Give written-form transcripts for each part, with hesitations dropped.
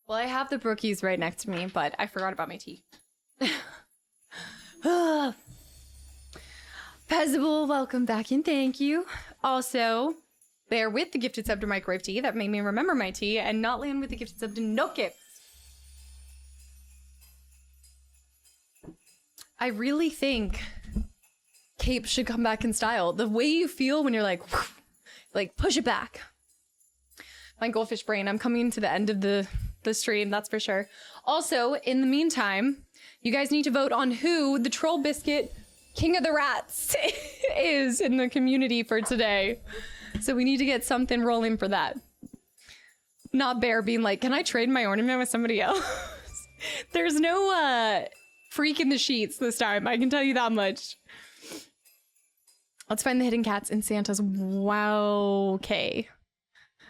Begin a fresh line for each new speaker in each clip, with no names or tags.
Well, I have the brookies right next to me, but I forgot about my tea. Pezable, welcome back and thank you. Also, bear with the gifted sub to microwave tea. That made me remember my tea, and not land with the gifted sub to no gifts. I really think Cape should come back in style. The way you feel when you're like push it back. My goldfish brain, I'm coming to the end of the stream, that's for sure. Also, in the meantime, you guys need to vote on who the Troll Biscuit King of the Rats is in the community for today. So we need to get something rolling for that. Not Bear being like, can I trade my ornament with somebody else? There's no freak in the sheets this time, I can tell you that much. Let's find the hidden cats in Santa's wow. Okay,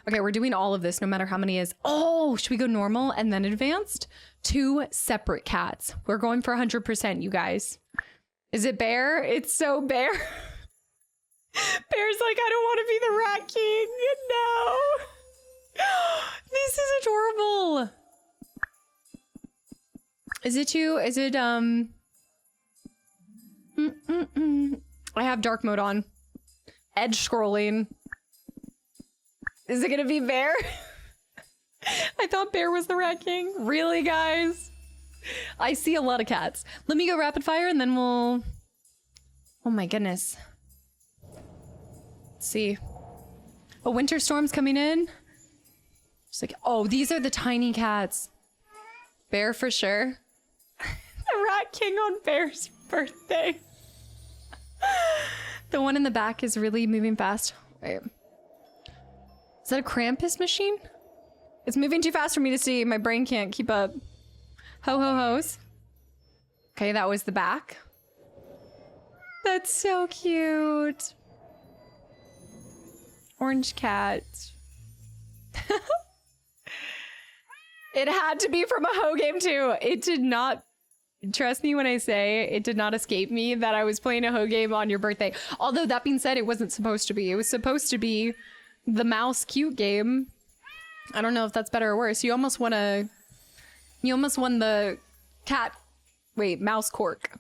we're doing all of this no matter how many is. Oh, should we go normal and then advanced? 2 separate cats. We're going for 100%, you guys. Is it Bear? It's so Bear. Bear's like, I don't want to be the Rat King. No. This is adorable. Is it you? Is it, I have dark mode on. Edge scrolling. Is it gonna be Bear? I thought Bear was the Rat King. Really, guys? I see a lot of cats. Let me go rapid fire and then we'll... Oh my goodness. Let's see. A winter storm's coming in. It's like, oh, these are the tiny cats. Bear for sure. The Rat King on Bear's birthday. The one in the back is really moving fast. Wait. Is that a Krampus machine? It's moving too fast for me to see. My brain can't keep up. Ho ho hos. Okay, that was the back. That's so cute. Orange cat. It had to be from a Ho game too. It did not, trust me when I say, it did not escape me that I was playing a Ho game on your birthday. Although that being said, it wasn't supposed to be. It was supposed to be the mouse cute game. I don't know if that's better or worse. You almost won the cat, wait, mouse cork.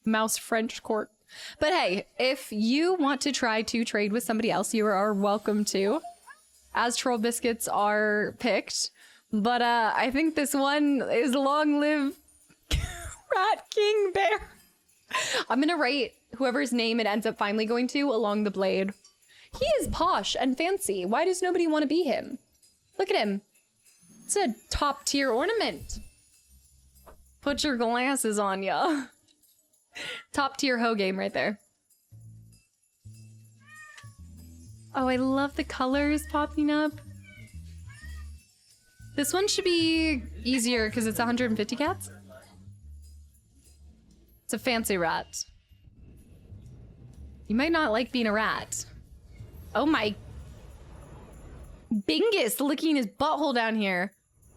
Mouse French cork. But hey, if you want to try to trade with somebody else, you are welcome to, as Troll Biscuits are picked. But I think this one is long live Rat King Bear. I'm gonna write whoever's name it ends up finally going to along the blade. He is posh and fancy. Why does nobody want to be him? Look at him. It's a top tier ornament. Put your glasses on, ya. Top tier Ho game right there. Oh, I love the colors popping up. This one should be easier because it's 150 cats. It's a fancy rat. You might not like being a rat. Oh my... Bingus licking his butthole down here.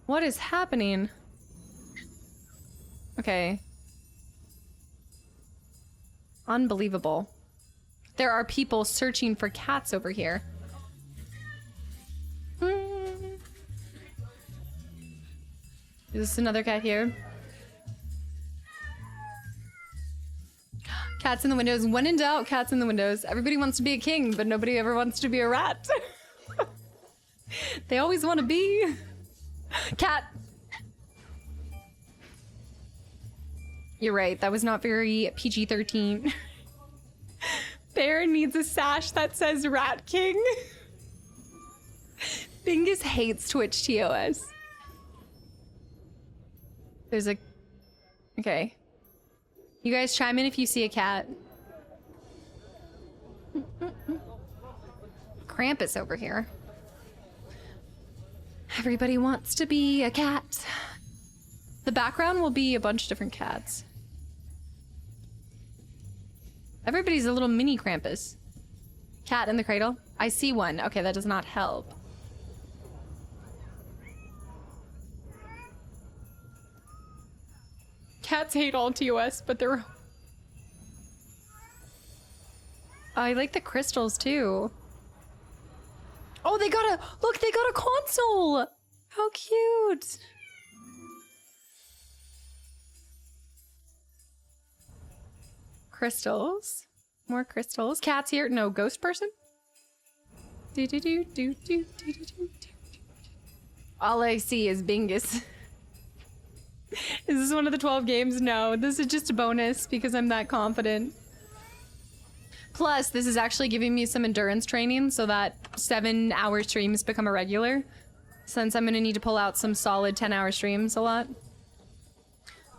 What is happening? Okay. Unbelievable. There are people searching for cats over here. Is this another cat here? Cats in the windows. When in doubt, cats in the windows. Everybody wants to be a king, but nobody ever wants to be a rat. They always want to be... Cat! You're right, that was not very PG-13. Bear needs a sash that says Rat King. Bingus hates Twitch TOS. There's a... Okay. You guys chime in if you see a cat. Krampus over here. Everybody wants to be a cat. The background will be a bunch of different cats. Everybody's a little mini Krampus. Cat in the cradle. I see one. Okay, that does not help. Cats hate all TOS, but they're... I like the crystals too. Oh, they got a... Look, they got a console! How cute! crystals. More crystals. Cat's here. No, ghost person? Do, do, do, do, do, do, do, do. All I see is Bingus. Is this one of the 12 games? No, this is just a bonus because I'm that confident. Plus, this is actually giving me some endurance training so that 7-hour streams become a regular. Since I'm gonna need to pull out some solid 10-hour streams a lot.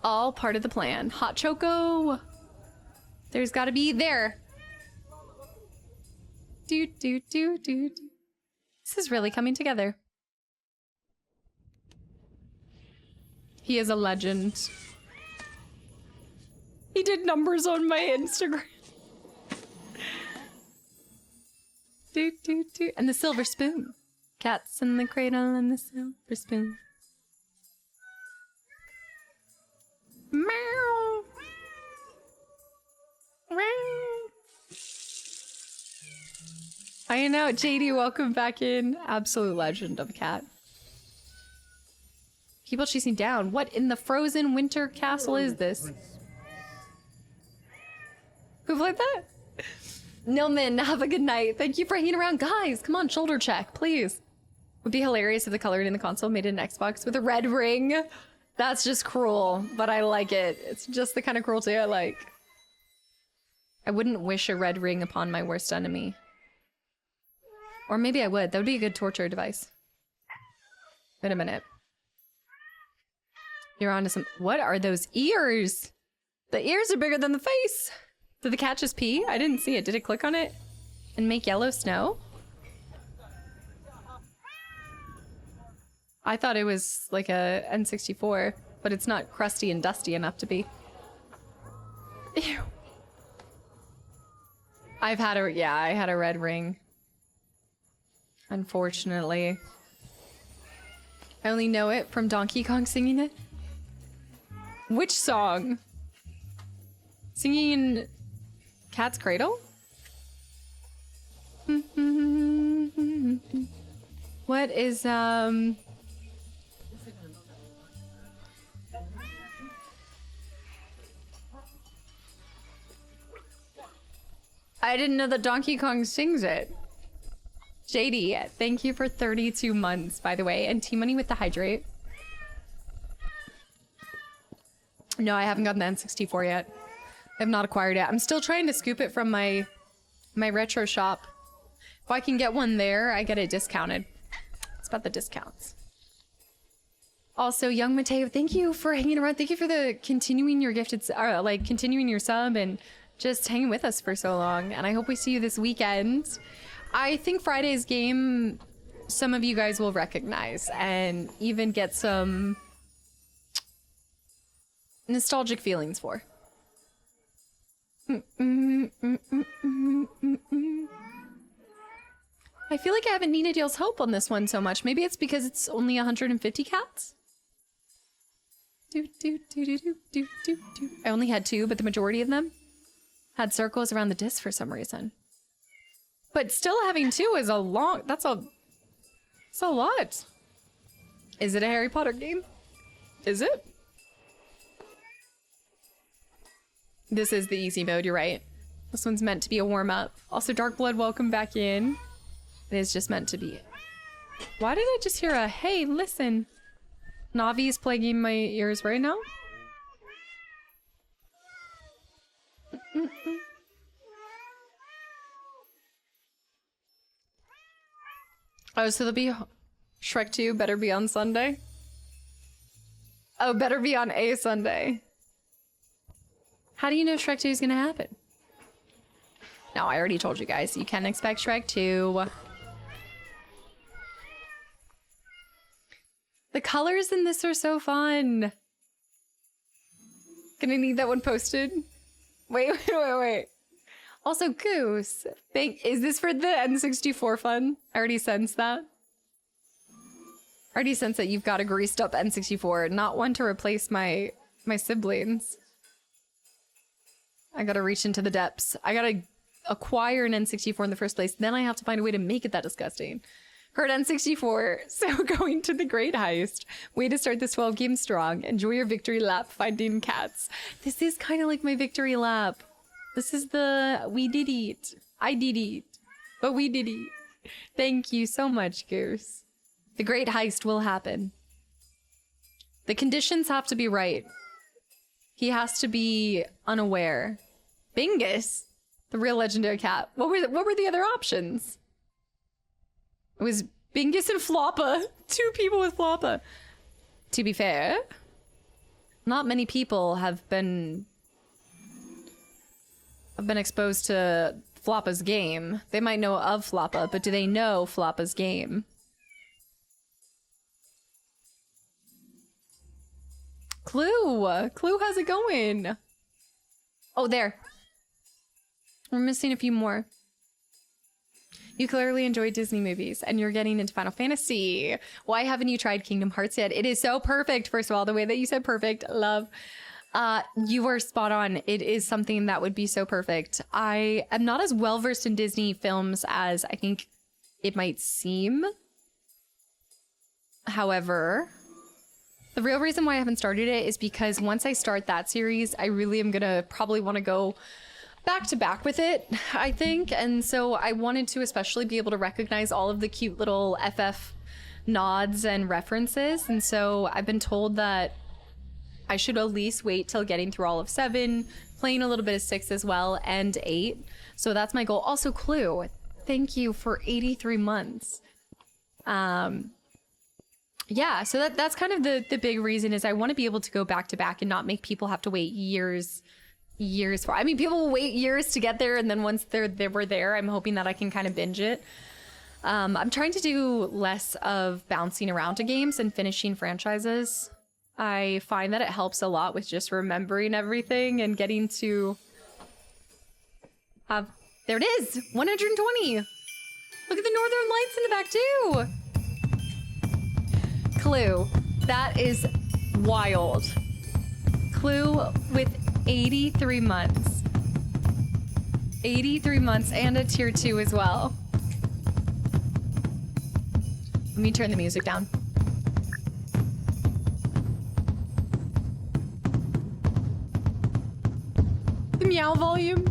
All part of the plan. Hot Choco! There's gotta be there. Do, do, do, do, do. This is really coming together. He is a legend. He did numbers on my Instagram. Do, do, do. And the silver spoon. Cats in the cradle and the silver spoon. Meow. Meow. I know, JD, welcome back in. Absolute legend of a cat. People chasing down. What in the frozen winter castle is this? Who played that? Nilman, have a good night. Thank you for hanging around. Guys, come on, shoulder check, please. Would be hilarious if the coloring in the console made an Xbox with a red ring. That's just cruel, but I like it. It's just the kind of cruelty I like. I wouldn't wish a red ring upon my worst enemy. Or maybe I would. That would be a good torture device. Wait a minute. You're onto some... What are those ears? The ears are bigger than the face. Did the cat just pee? I didn't see it. Did it click on it and make yellow snow? I thought it was like a N64, but it's not crusty and dusty enough to be. Ew. I had a red ring. Unfortunately. I only know it from Donkey Kong singing it. Which song? Singing Cat's Cradle? What is, I didn't know that Donkey Kong sings it. JD, thank you for 32 months, by the way. And T-Money with the hydrate. No, I haven't gotten the N64 yet. I have not acquired it. I'm still trying to scoop it from my retro shop. If I can get one there, I get it discounted. It's about the discounts. Also, Young Mateo, thank you for hanging around. Thank you for the continuing your gifted, continuing your sub and just hanging with us for so long. And I hope we see you this weekend. I think Friday's game, some of you guys will recognize and even get some nostalgic feelings for. I feel like I haven't needed y'all's help on this one so much. Maybe it's because it's only 150 cats? I only had 2, but the majority of them had circles around the disc for some reason. But still having 2 is a long... That's a lot. Is it a Harry Potter game? Is it? This is the easy mode, you're right. This one's meant to be a warm-up. Also, Darkblood, welcome back in. It is just meant to be. Why did I just hear a, hey, listen? Navi is plaguing my ears right now. Oh, so there'll be Shrek 2 better be on Sunday? Oh, better be on a Sunday. How do you know Shrek 2 is gonna happen? No, I already told you guys. You can expect Shrek 2. The colors in this are so fun. Gonna need that one posted. Wait. Also, Goose, is this for the N64 fun? I already sensed that. I already sense that you've got a greased up N64, not one to replace my siblings. I gotta reach into the depths. I gotta acquire an N64 in the first place, then I have to find a way to make it that disgusting. Heard N64, so going to the Great Heist. Way to start this 12 game strong. Enjoy your victory lap finding cats. This is kind of like my victory lap. This is the we did it. I did it. But we did it. Thank you so much, Goose. The great heist will happen. The conditions have to be right. He has to be unaware. Bingus, the real legendary cat. What were the other options? It was Bingus and Floppa. 2 people with Floppa. To be fair, not many people have been exposed to Floppa's game. They might know of Floppa, but do they know Floppa's game? Clue! Clue, how's it going? Oh, there. We're missing a few more. You clearly enjoy Disney movies, and you're getting into Final Fantasy. Why haven't you tried Kingdom Hearts yet? It is so perfect. First of all, the way that you said perfect, love. You were spot on. It is something that would be so perfect. I am not as well versed in Disney films as I think it might seem. However, the real reason why I haven't started it is because once I start that series, I really am gonna probably want to go back to back with it, I think. And so I wanted to especially be able to recognize all of the cute little FF nods and references. And so I've been told that I should at least wait till getting through all of 7, playing a little bit of 6 as well, and 8. So that's my goal. Also, Clue, thank you for 83 months. Yeah, so that's kind of the big reason is I want to be able to go back to back and not make people have to wait years for. I mean, people will wait years to get there, and then once they were there, I'm hoping that I can kind of binge it. I'm trying to do less of bouncing around to games and finishing franchises. I find that it helps a lot with just remembering everything and getting to have. There it is, 120. Look at the Northern Lights in the back too. Clue, that is wild. Clue with 83 months. 83 months and a tier 2 as well. Let me turn the music down. The meow volume.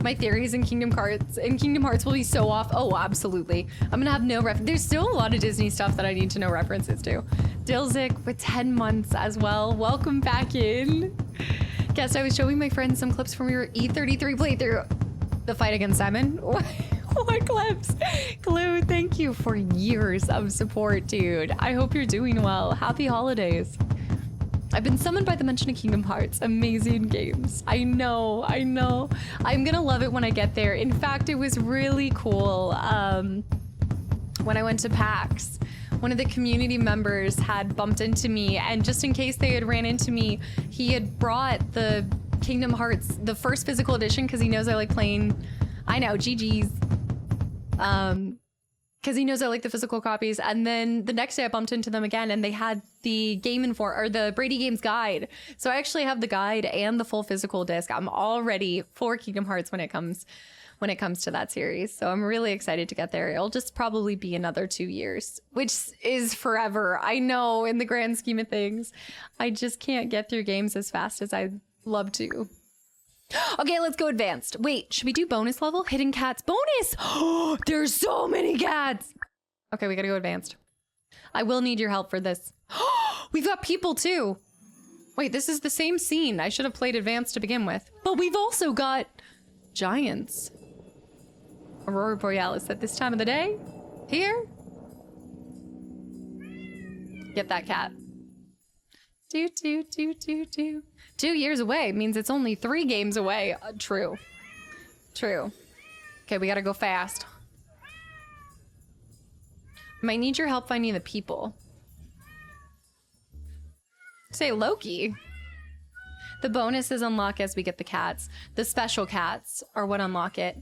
My theories in Kingdom Hearts will be so off. Oh, absolutely. I'm gonna have no there's still a lot of Disney stuff that I need to know references to. Dilzik with 10 months as well. Welcome back in. Guess I was showing my friends some clips from your E33 playthrough. The fight against Simon. What clips? Clue, thank you for years of support, dude. I hope you're doing well. Happy holidays. I've been summoned by the mention of Kingdom Hearts. Amazing games. I know. I'm gonna love it when I get there. In fact, it was really cool when I went to PAX. One of the community members had bumped into me, and just in case they had ran into me, he had brought the Kingdom Hearts, the first physical edition, because he knows I like playing, I know, GG's. Because he knows I like the physical copies. And then the next day I bumped into them again, and they had the the Brady Games guide. So I actually have the guide and the full physical disc. I'm all ready for Kingdom Hearts when it comes to that series. So I'm really excited to get there. It'll just probably be another 2 years, which is forever. I know, in the grand scheme of things. I just can't get through games as fast as I'd love to. Okay, let's go advanced. Wait, should we do bonus level? Hidden cats bonus! Oh, there's so many cats! Okay, we gotta go advanced. I will need your help for this. We've got people too! Wait, this is the same scene. I should have played advanced to begin with. But we've also got giants. Aurora Borealis at this time of the day? Here? Get that cat. 2 years away means it's only 3 games away. True. Okay, we gotta go fast. Might need your help finding the people. Say Loki. The bonuses unlock as we get the cats. The special cats are what unlock it.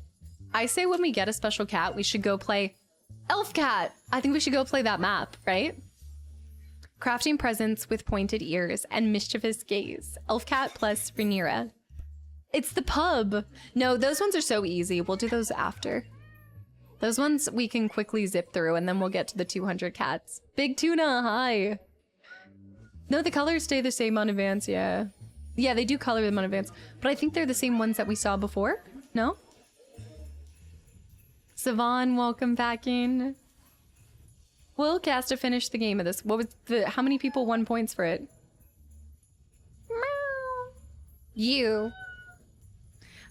I say when we get a special cat, we should go play Elf Cat. I think we should go play that map, right? Crafting presents with pointed ears and mischievous gaze. Elf Cat plus Rhaenyra. It's the pub. No, those ones are so easy. We'll do those after. Those ones we can quickly zip through, and then we'll get to the 200 cats. Big Tuna, hi. No, the colors stay the same on Advance, yeah. Yeah, they do color them in advance, but I think they're the same ones that we saw before. No? Savon, welcome back in. Will Casta finish the game of this? What was the? How many people won points for it? You.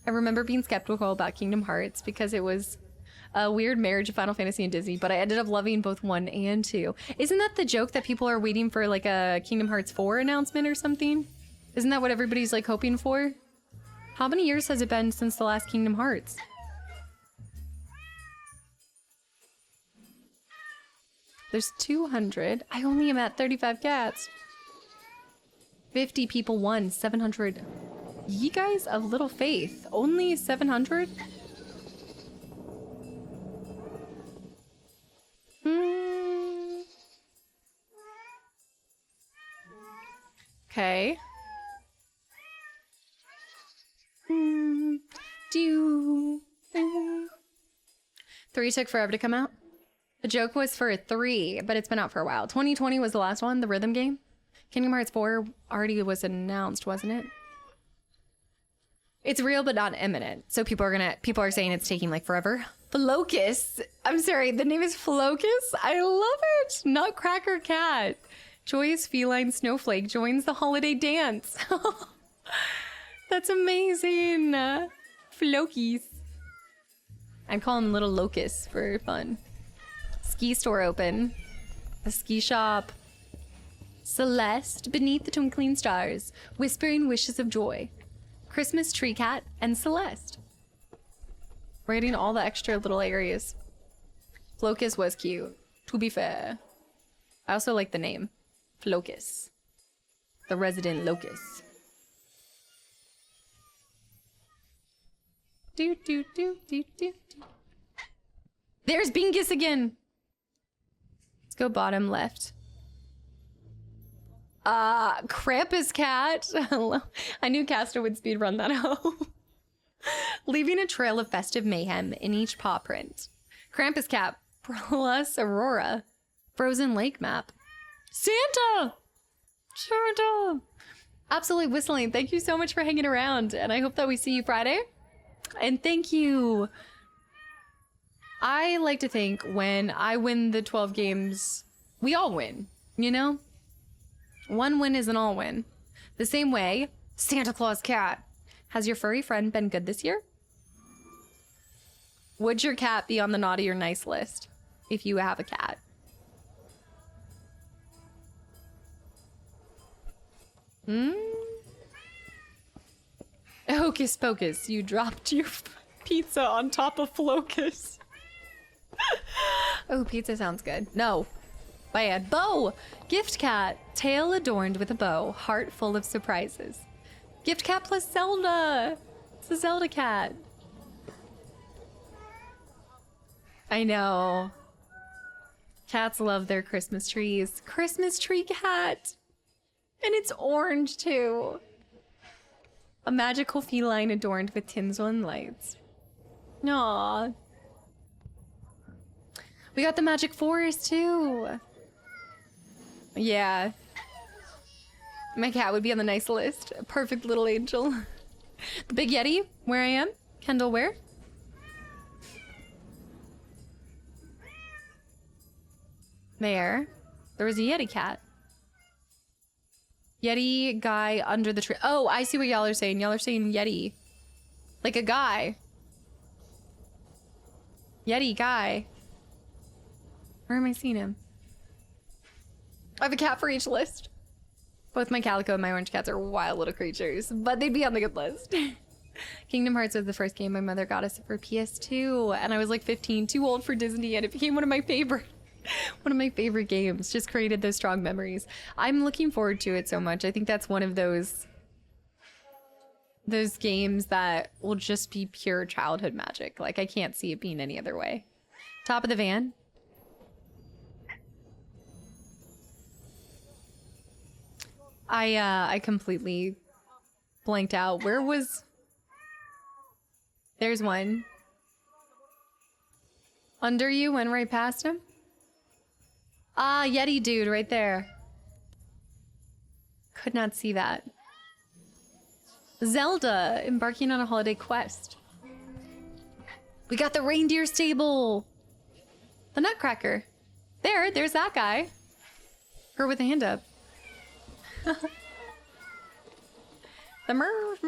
I remember being skeptical about Kingdom Hearts because it was a weird marriage of Final Fantasy and Disney, but I ended up loving both 1 and 2. Isn't that the joke that people are waiting for, like a Kingdom Hearts 4 announcement or something? Isn't that what everybody's like hoping for? How many years has it been since the last Kingdom Hearts? There's 200. I only am at 35 cats. 50 people won, 700. Ye guys of little faith. Only 700? Okay. Three took forever to come out. The joke was for 3, but it's been out for a while. 2020 was the last one, the rhythm game. Kingdom Hearts 4 already was announced, wasn't it? It's real, but not imminent. So people are saying it's taking like forever. Flocus. I'm sorry, the name is Flocus. I love it. Nutcracker Cat. Joyous feline snowflake joins the holiday dance. That's amazing. Flokies. I'd call them little locusts for fun. Ski store open. A ski shop. Celeste beneath the twinkling stars, whispering wishes of joy. Christmas tree cat and Celeste. We're getting all the extra little areas. Flocus was cute, to be fair. I also like the name. Flocus. The resident locust. Do do do do do do. There's Bingus again. Let's go bottom left. Krampus cat. I knew Casta would speedrun that out. Leaving a trail of festive mayhem in each paw print. Krampus cat plus Aurora. Frozen lake map. Santa! Santa! Absolutely whistling. Thank you so much for hanging around, and I hope that we see you Friday. And thank you. I like to think when I win the 12 games, we all win, you know? One win is an all win. The same way, Santa Claus cat. Has your furry friend been good this year? Would your cat be on the naughty or nice list if you have a cat? Hocus pocus, you dropped your pizza on top of Flocus. Oh, pizza sounds good. No. Bad. Bow! Gift cat. Tail adorned with a bow. Heart full of surprises. Gift cat plus Zelda. It's a Zelda cat. I know. Cats love their Christmas trees. Christmas tree cat. And it's orange too. A magical feline adorned with tinsel and lights. Aww. We got the magic forest too. Yeah. My cat would be on the nice list. A perfect little angel. The Big Yeti, where I am. Kendall, where? There. There was a Yeti cat. Yeti guy under the tree. Oh, I see what y'all are saying. Y'all are saying Yeti. Like a guy. Yeti guy. Where am I seeing him? I have a cat for each list. Both my calico and my orange cats are wild little creatures, but they'd be on the good list. Kingdom Hearts was the first game my mother got us for PS2, and I was like 15, too old for Disney, and it became one of my favorite games. Just created those strong memories. I'm looking forward to it so much. I think that's one of those games that will just be pure childhood magic. Like, I can't see it being any other way. Top of the van. I completely blanked out. Where was... There's one. Under you, went right past him? Ah, Yeti dude right there. Could not see that. Zelda embarking on a holiday quest. We got the reindeer stable. The Nutcracker. There's that guy. Her with a hand up. The Merv.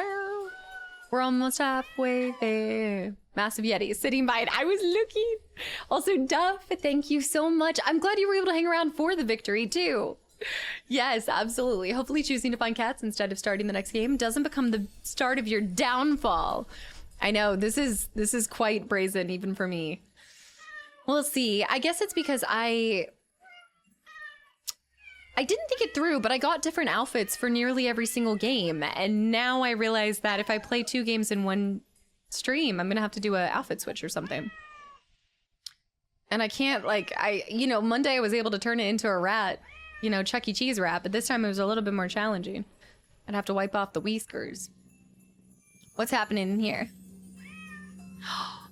We're almost halfway there. Massive Yeti sitting by it. I was looking. Also, Duff, thank you so much. I'm glad you were able to hang around for the victory, too. Yes, absolutely. Hopefully choosing to find cats instead of starting the next game doesn't become the start of your downfall. I know, this is quite brazen, even for me. We'll see. I guess it's because I didn't think it through, but I got different outfits for nearly every single game. And now I realize that if I play 2 games in one stream, I'm going to have to do an outfit switch or something. And I can't, like, Monday I was able to turn it into a rat, Chuck E. Cheese rat, but this time it was a little bit more challenging. I'd have to wipe off the whiskers. What's happening in here?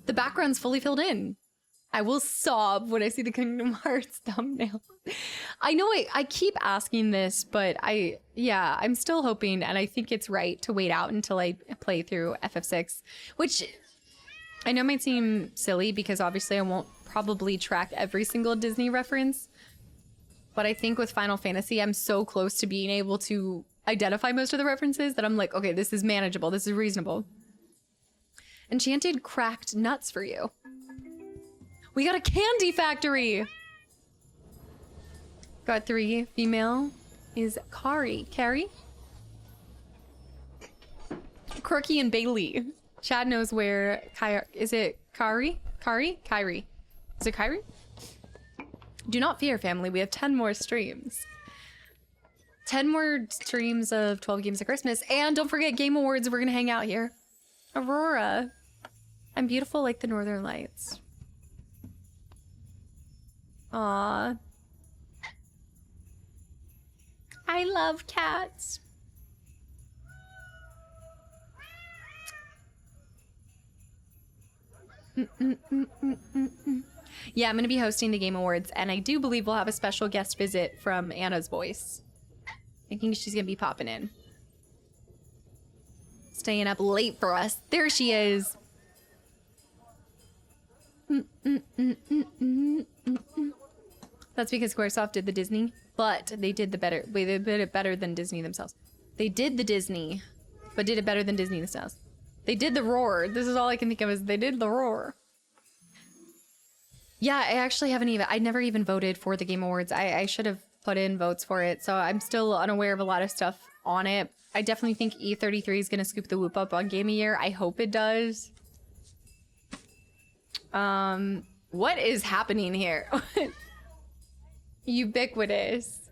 The background's fully filled in. I will sob when I see the Kingdom Hearts thumbnail. I know I keep asking this, but I'm still hoping, and I think it's right to wait out until I play through FF6, which I know might seem silly because obviously I won't probably track every single Disney reference, but I think with Final Fantasy, I'm so close to being able to identify most of the references that I'm like, okay, this is manageable, this is reasonable. Enchanted cracked nuts for you. We got a candy factory! Got 3. Female is Carrie. Quirky and Bailey. Chad knows where is it Kyrie? Is it Kyrie? Do not fear, family. We have 10 more streams. 10 more streams of 12 Games of Christmas. And don't forget Game Awards. We're going to hang out here. Aurora. I'm beautiful like the Northern Lights. Aww. I love cats. Yeah, I'm going to be hosting the Game Awards, and I do believe we'll have a special guest visit from Anna's voice. Thinking she's going to be popping in. Staying up late for us. There she is. That's because Squaresoft did the Disney, but they did it better than Disney themselves. They did the Disney, but did it better than Disney themselves. They did the Roar. This is all I can think of is they did the Roar. Yeah, I actually I never even voted for the Game Awards. I should have put in votes for it, so I'm still unaware of a lot of stuff on it. I definitely think E33 is going to scoop the whoop up on Game of Year. I hope it does. What is happening here? Ubiquitous.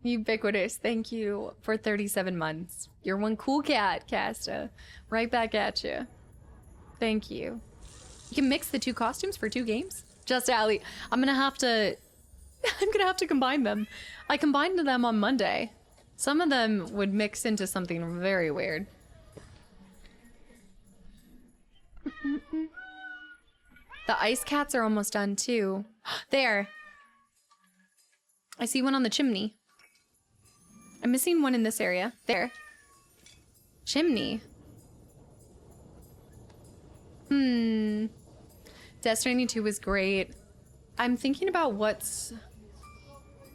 Thank you for 37 months. You're one cool cat, Casta. Right back at you. Thank you. You can mix the 2 costumes for 2 games? Just Allie. I'm gonna have to combine them. I combined them on Monday. Some of them would mix into something very weird. The ice cats are almost done too. There. I see one on the chimney. I'm missing one in this area. There. Chimney. Death Stranding 2 was great. I'm thinking about what's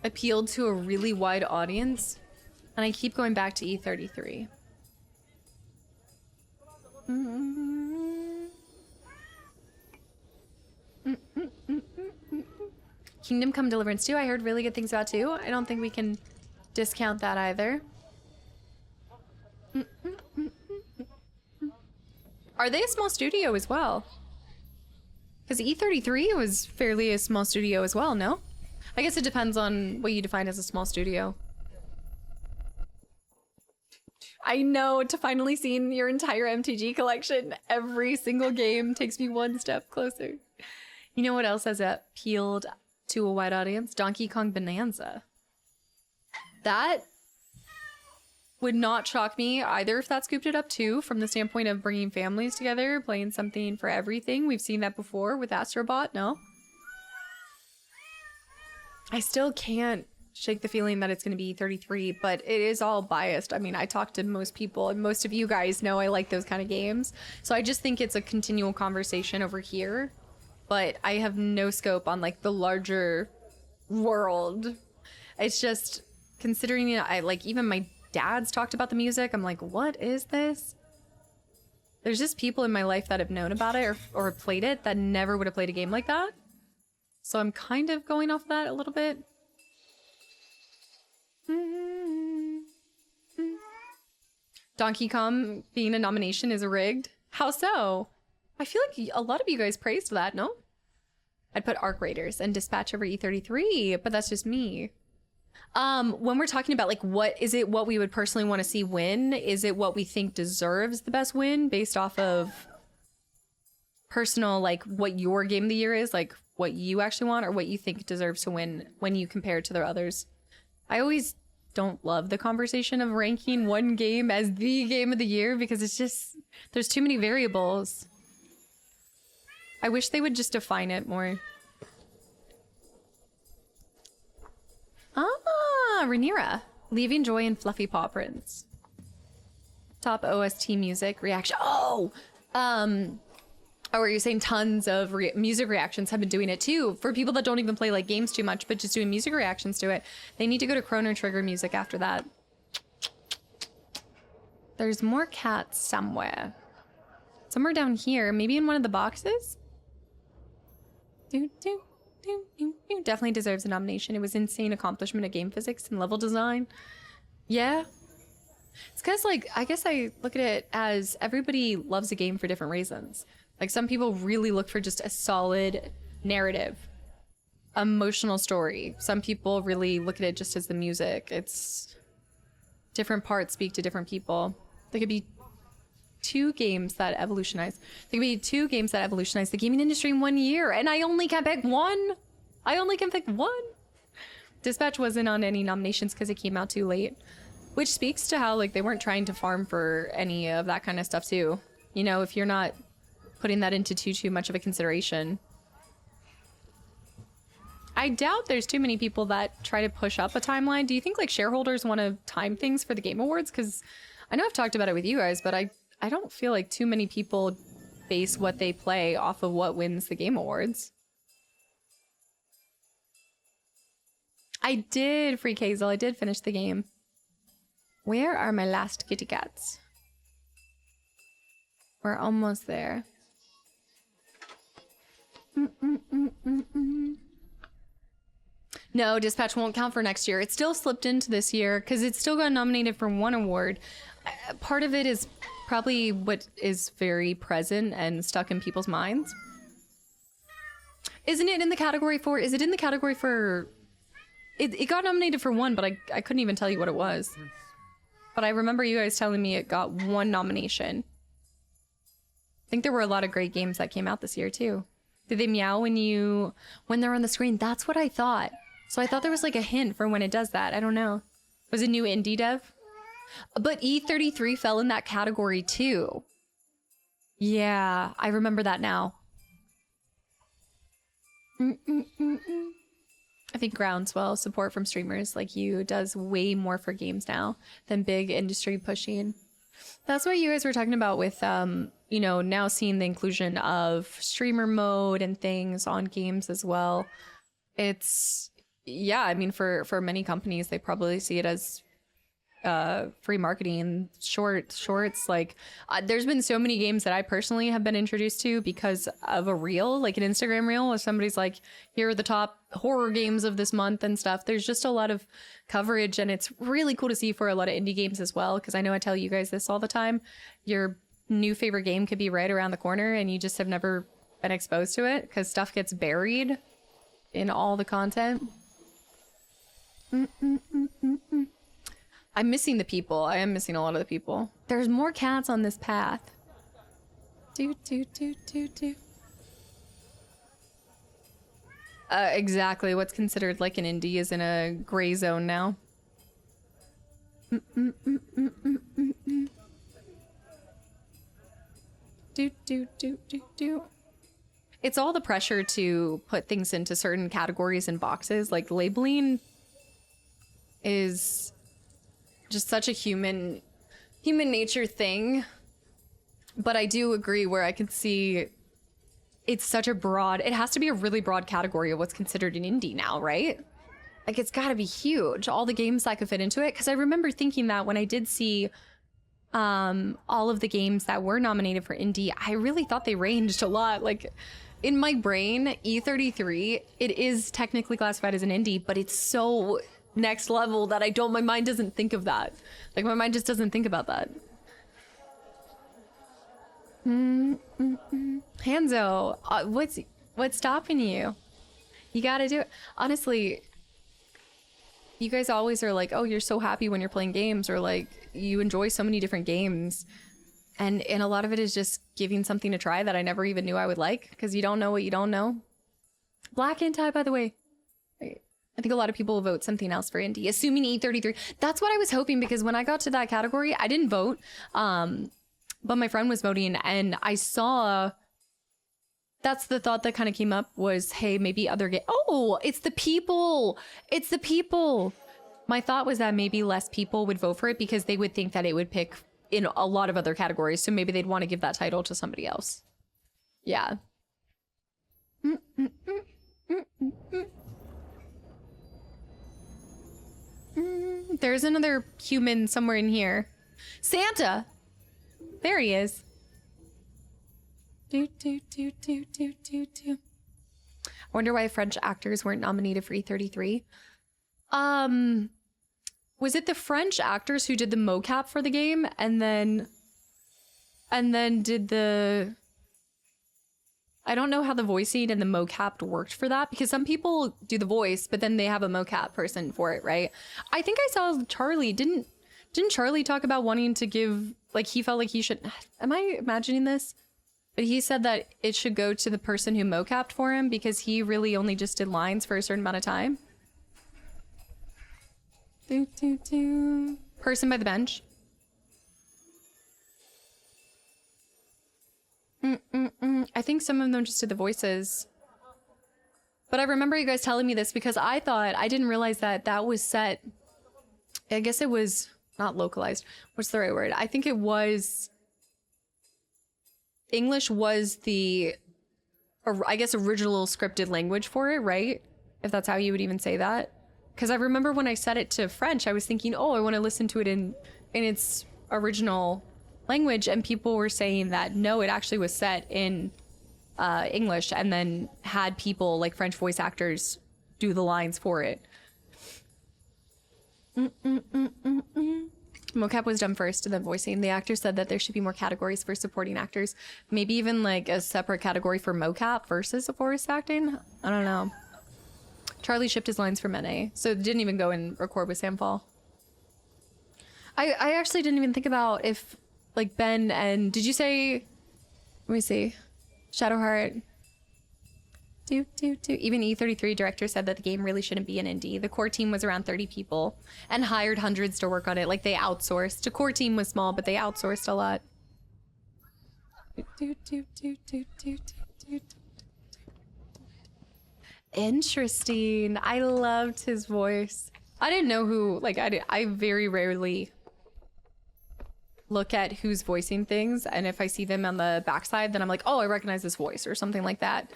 appealed to a really wide audience, and I keep going back to E33. Kingdom Come Deliverance 2, I heard really good things about too. I don't think we can discount that either. Are they a small studio as well? Because E33 was fairly a small studio as well, no? I guess it depends on what you define as a small studio. I know, to finally seeing your entire MTG collection, every single game takes me one step closer. You know what else has appealed to a wide audience? Donkey Kong Bonanza. That would not shock me either if that scooped it up too, from the standpoint of bringing families together, playing something for everything. We've seen that before with Astrobot, no? I still can't shake the feeling that it's going to be 33, but it is all biased. I mean, I talk to most people, and most of you guys know I like those kind of games. So I just think it's a continual conversation over here, but I have no scope on like the larger world. It's just considering it, I like even my dad's talked about the music. I'm like, what is this? There's just people in my life that have known about it or played it that never would have played a game like that. So I'm kind of going off that a little bit. Donkey Kong being a nomination is rigged. How so? I feel like a lot of you guys praised that, no? I'd put Arc Raiders and Dispatch over E33, but that's just me. When we're talking about like what is it what we would personally want to see win? Is it what we think deserves the best win based off of personal, like what your game of the year is, like what you actually want or what you think deserves to win when you compare it to the others? I always don't love the conversation of ranking one game as the game of the year because it's just, there's too many variables. I wish they would just define it more. Ah, Rhaenyra. Leaving Joy and Fluffy Paw Prints. Top OST music reaction. Oh, are you saying tons of music reactions have been doing it too? For people that don't even play like games too much, but just doing music reactions to it, they need to go to Chrono Trigger music after that. There's more cats somewhere. Somewhere down here, maybe in one of the boxes? Definitely deserves a nomination. It was insane accomplishment of game physics and level design. Yeah. It's because, like, I guess I look at it as everybody loves a game for different reasons. Like, some people really look for just a solid narrative, emotional story. Some people really look at it just as the music. It's different parts speak to different people. There could be two games that evolutionized. There could be two games that evolutionized the gaming industry in 1 year, and I only can pick one. I only can pick one. Dispatch wasn't on any nominations because it came out too late, which speaks to how like they weren't trying to farm for any of that kind of stuff too. You know, if you're not putting that into too much of a consideration. I doubt there's too many people that try to push up a timeline. Do you think like shareholders want to time things for the Game Awards? Because I know I've talked about it with you guys, but I don't feel like too many people base what they play off of what wins the Game Awards. I did, Freak Hazel. I did finish the game. Where are my last kitty cats? We're almost there. No, Dispatch won't count for next year. It still slipped into this year because it still got nominated for one award. Part of it is probably what is very present and stuck in people's minds. Isn't it in the category for... Is it in the category for... It got nominated for one, but I couldn't even tell you what it was. But I remember you guys telling me it got one nomination. I think there were a lot of great games that came out this year, too. Did they meow when they're on the screen? That's what I thought. So I thought there was like a hint for when it does that. I don't know. Was it new indie dev? But E33 fell in that category, too. Yeah, I remember that now. I think Groundswell support from streamers like you does way more for games now than big industry pushing. That's what you guys were talking about with, you know, now seeing the inclusion of streamer mode and things on games as well. It's, yeah, I mean, for many companies, they probably see it as free marketing, shorts. Like, there's been so many games that I personally have been introduced to because of a reel, like an Instagram reel, where somebody's like, here are the top horror games of this month and stuff. There's just a lot of coverage, and it's really cool to see for a lot of indie games as well, because I know I tell you guys this all the time. Your new favorite game could be right around the corner, and you just have never been exposed to it because stuff gets buried in all the content. I'm missing the people. I am missing a lot of the people. There's more cats on this path. Exactly. What's considered like an indie is in a gray zone now. It's all the pressure to put things into certain categories and boxes. Like labeling is just such a human nature thing. But I do agree where I can see it's such a broad, it has to be a really broad category of what's considered an indie now, right? Like it's gotta be huge, all the games that could fit into it. Cause I remember thinking that when I did see all of the games that were nominated for indie, I really thought they ranged a lot. Like in my brain, E33, it is technically classified as an indie, but it's so next level that my mind doesn't think of that. Like my mind just doesn't think about that. Hanzo, what's stopping you? You gotta do it. Honestly, you guys always are like, oh, you're so happy when you're playing games, or like you enjoy so many different games. And a lot of it is just giving something a try that I never even knew I would like, because you don't know what you don't know. Black Anti, by the way. I think a lot of people will vote something else for indie, assuming E33. That's what I was hoping, because when I got to that category, I didn't vote. But my friend was voting, and I saw, that's the thought that kind of came up was, hey, maybe other oh, it's the people. It's the people. My thought was that maybe less people would vote for it because they would think that it would pick in a lot of other categories. So maybe they'd want to give that title to somebody else. Yeah. There's another human somewhere in here. Santa. There he is. I wonder why French actors weren't nominated for E33. Was it the French actors who did the mocap for the game and then did the, I don't know how the voicing and the mocap worked for that, because some people do the voice but then they have a mocap person for it, right? I think I saw Charlie, didn't Charlie talk about wanting to give, like he felt like he should, am I imagining this? But he said that it should go to the person who mocapped for him because he really only just did lines for a certain amount of time. Person by the bench. I think some of them just did the voices. But I remember you guys telling me this because I didn't realize that was set. I guess it was not localized. What's the right word? I think it was, English was the, I guess, original scripted language for it, right? If that's how you would even say that. Because I remember when I set it to French, I was thinking, oh, I want to listen to it in its original language. And people were saying that, no, it actually was set in English and then had people like French voice actors do the lines for it. Mocap was done first and then voicing. The actor said that there should be more categories for supporting actors. Maybe even like a separate category for mocap versus voice acting. I don't know. Charlie shipped his lines for Mene, so didn't even go and record with Sam Fall. I actually didn't even think about if like Ben and, did you say, let me see, Shadowheart. Even E33 director said that the game really shouldn't be an indie. The core team was around 30 people and hired hundreds to work on it. Like they outsourced. The core team was small, but they outsourced a lot. Interesting. I loved his voice. I didn't know who, like I very rarely look at who's voicing things, and if I see them on the backside, then I'm like, oh, I recognize this voice or something like that.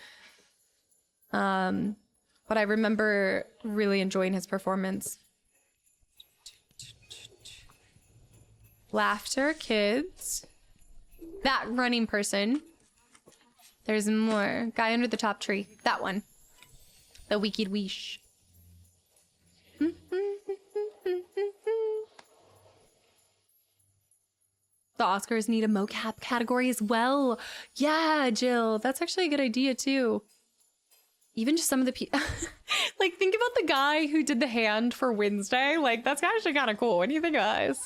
But I remember really enjoying his performance. Laughter Kids. That running person. There's more. Guy under the top tree. That one. The Wicked Wish. The Oscars need a mocap category as well. Yeah, Jill. That's actually a good idea too. Even just some of the people, like think about the guy who did the hand for Wednesday. Like that's actually kind of cool. What do you think, guys?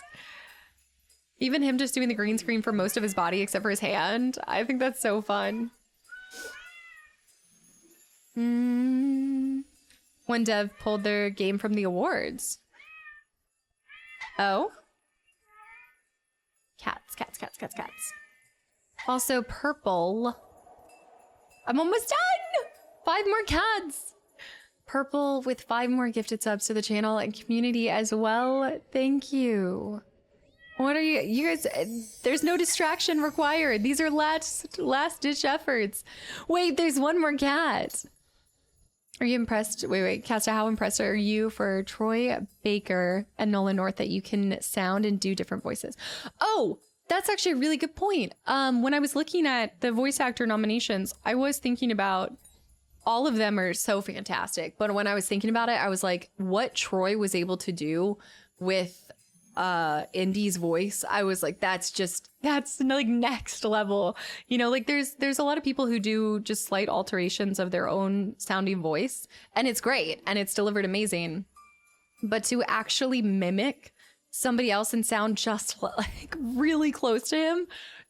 Even him just doing the green screen for most of his body except for his hand. I think that's so fun. When Dev pulled their game from the awards. Oh. Cats. Also purple. I'm almost done! 5 more cats! Purple with 5 more gifted subs to the channel and community as well. Thank you. What are you guys? There's no distraction required. These are last ditch efforts. Wait, there's one more cat. Are you impressed? Wait, Casta, how impressed are you for Troy Baker and Nolan North that you can sound and do different voices? Oh, that's actually a really good point. When I was looking at the voice actor nominations, I was thinking about all of them are so fantastic. But when I was thinking about it, I was like, what Troy was able to do with Indy's voice, I was like, that's like next level. You know, like there's a lot of people who do just slight alterations of their own sounding voice, and it's great and it's delivered amazing. But to actually mimic somebody else and sound just like really close to him,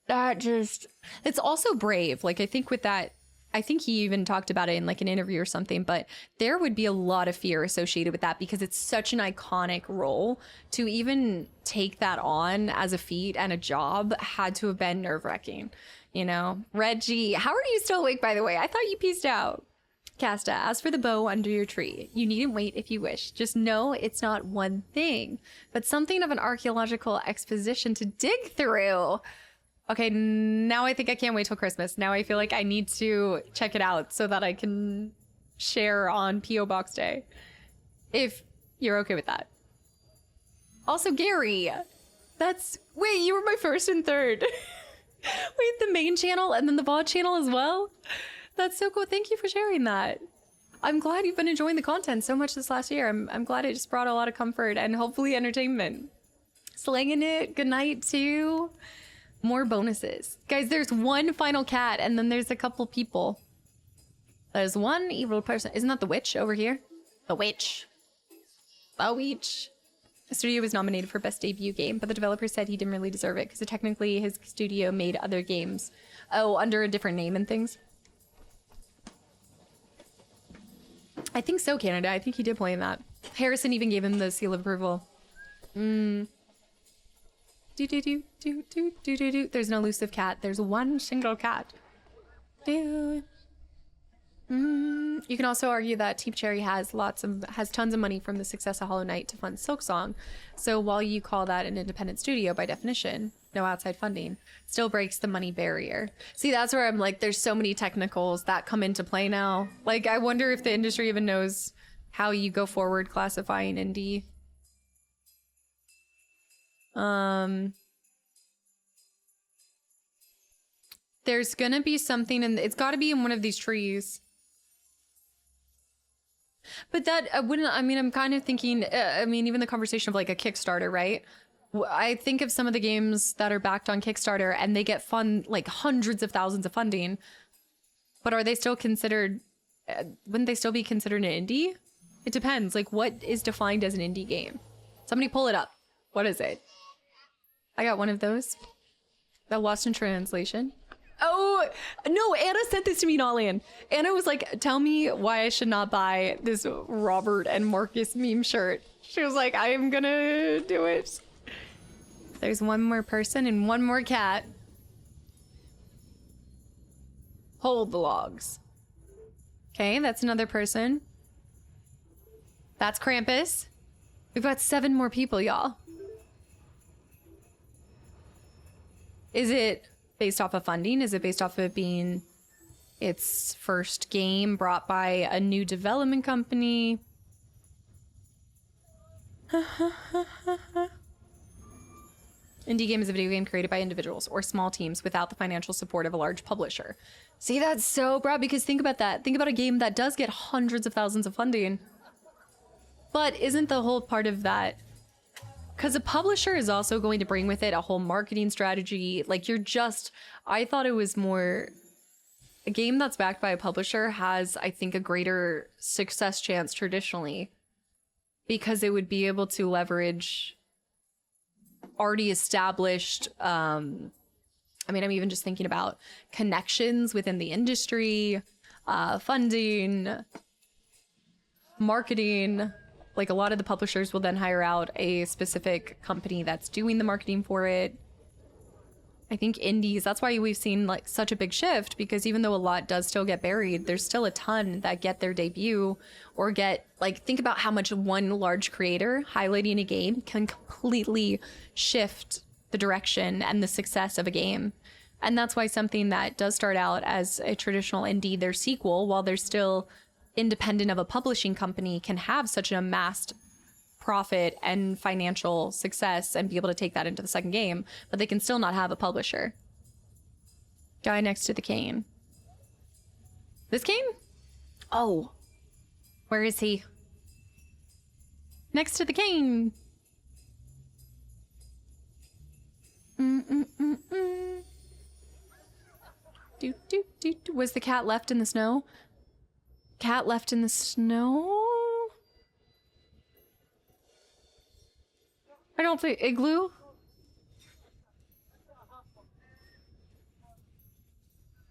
it's also brave. Like I think with that, I think he even talked about it in like an interview or something, but there would be a lot of fear associated with that because it's such an iconic role. To even take that on as a feat and a job had to have been nerve-wracking, you know? Reggie, how are you still awake, by the way? I thought you pieced out. Casta, as for the bow under your tree, you needn't wait if you wish. Just know it's not one thing, but something of an archaeological exposition to dig through. Okay, now I think I can't wait till Christmas. Now I feel like I need to check it out so that I can share on P.O. Box Day. If you're okay with that. Also, Gary, wait, you were my first and third. Wait, the main channel and then the VOD channel as well? That's so cool. Thank you for sharing that. I'm glad you've been enjoying the content so much this last year. I'm glad it just brought a lot of comfort and hopefully entertainment. Slanging it. Good night too. More bonuses. Guys, there's one final cat and then there's a couple people. There's one evil person. Isn't that the witch over here? The witch. The witch. The studio was nominated for best debut game, but the developer said he didn't really deserve it because technically his studio made other games. Oh, under a different name and things. I think so, Canada. I think he did play in that. Harrison even gave him the seal of approval. There's an elusive cat. There's one single cat. You can also argue that Teep Cherry has tons of money from the success of Hollow Knight to fund Silksong. So while you call that an independent studio by definition, no outside funding, still breaks the money barrier. See, that's where I'm like, there's so many technicals that come into play now. Like, I wonder if the industry even knows how you go forward classifying indie. There's gonna be something it's gotta be in one of these trees. But that I'm kind of thinking, even the conversation of like a Kickstarter, right? I think of some of the games that are backed on Kickstarter and they get like hundreds of thousands of funding, but are they still considered, wouldn't they still be considered an indie? It depends, like what is defined as an indie game? Somebody pull it up. What is it? I got one of those. That lost in translation. Oh, no, Anna sent this to me, Nollian. Anna was like, tell me why I should not buy this Robert and Marcus meme shirt. She was like, I am gonna do it. There's one more person and one more cat. Hold the logs. Okay, that's another person. That's Krampus. We've got 7 more people, y'all. Is it based off of funding? Is it based off of it being its first game brought by a new development company? Indie game is a video game created by individuals or small teams without the financial support of a large publisher. See, that's so broad because think about that. Think about a game that does get hundreds of thousands of funding. But isn't the whole part of that, because a publisher is also going to bring with it a whole marketing strategy. Like I thought it was more, a game that's backed by a publisher has, I think, a greater success chance traditionally because it would be able to leverage already established, I'm even just thinking about connections within the industry, funding, marketing. Like a lot of the publishers will then hire out a specific company that's doing the marketing for it. I think indies, that's why we've seen like such a big shift, because even though a lot does still get buried, there's still a ton that get their debut or get, like, think about how much one large creator highlighting a game can completely shift the direction and the success of a game. And that's why something that does start out as a traditional indie, their sequel, while they're still independent of a publishing company, can have such an amassed profit and financial success and be able to take that into the second game, but they can still not have a publisher. Guy next to the cane. This cane? Oh. Where is he? Next to the cane. Was the cat left in the snow? Cat left in the snow? I don't think igloo.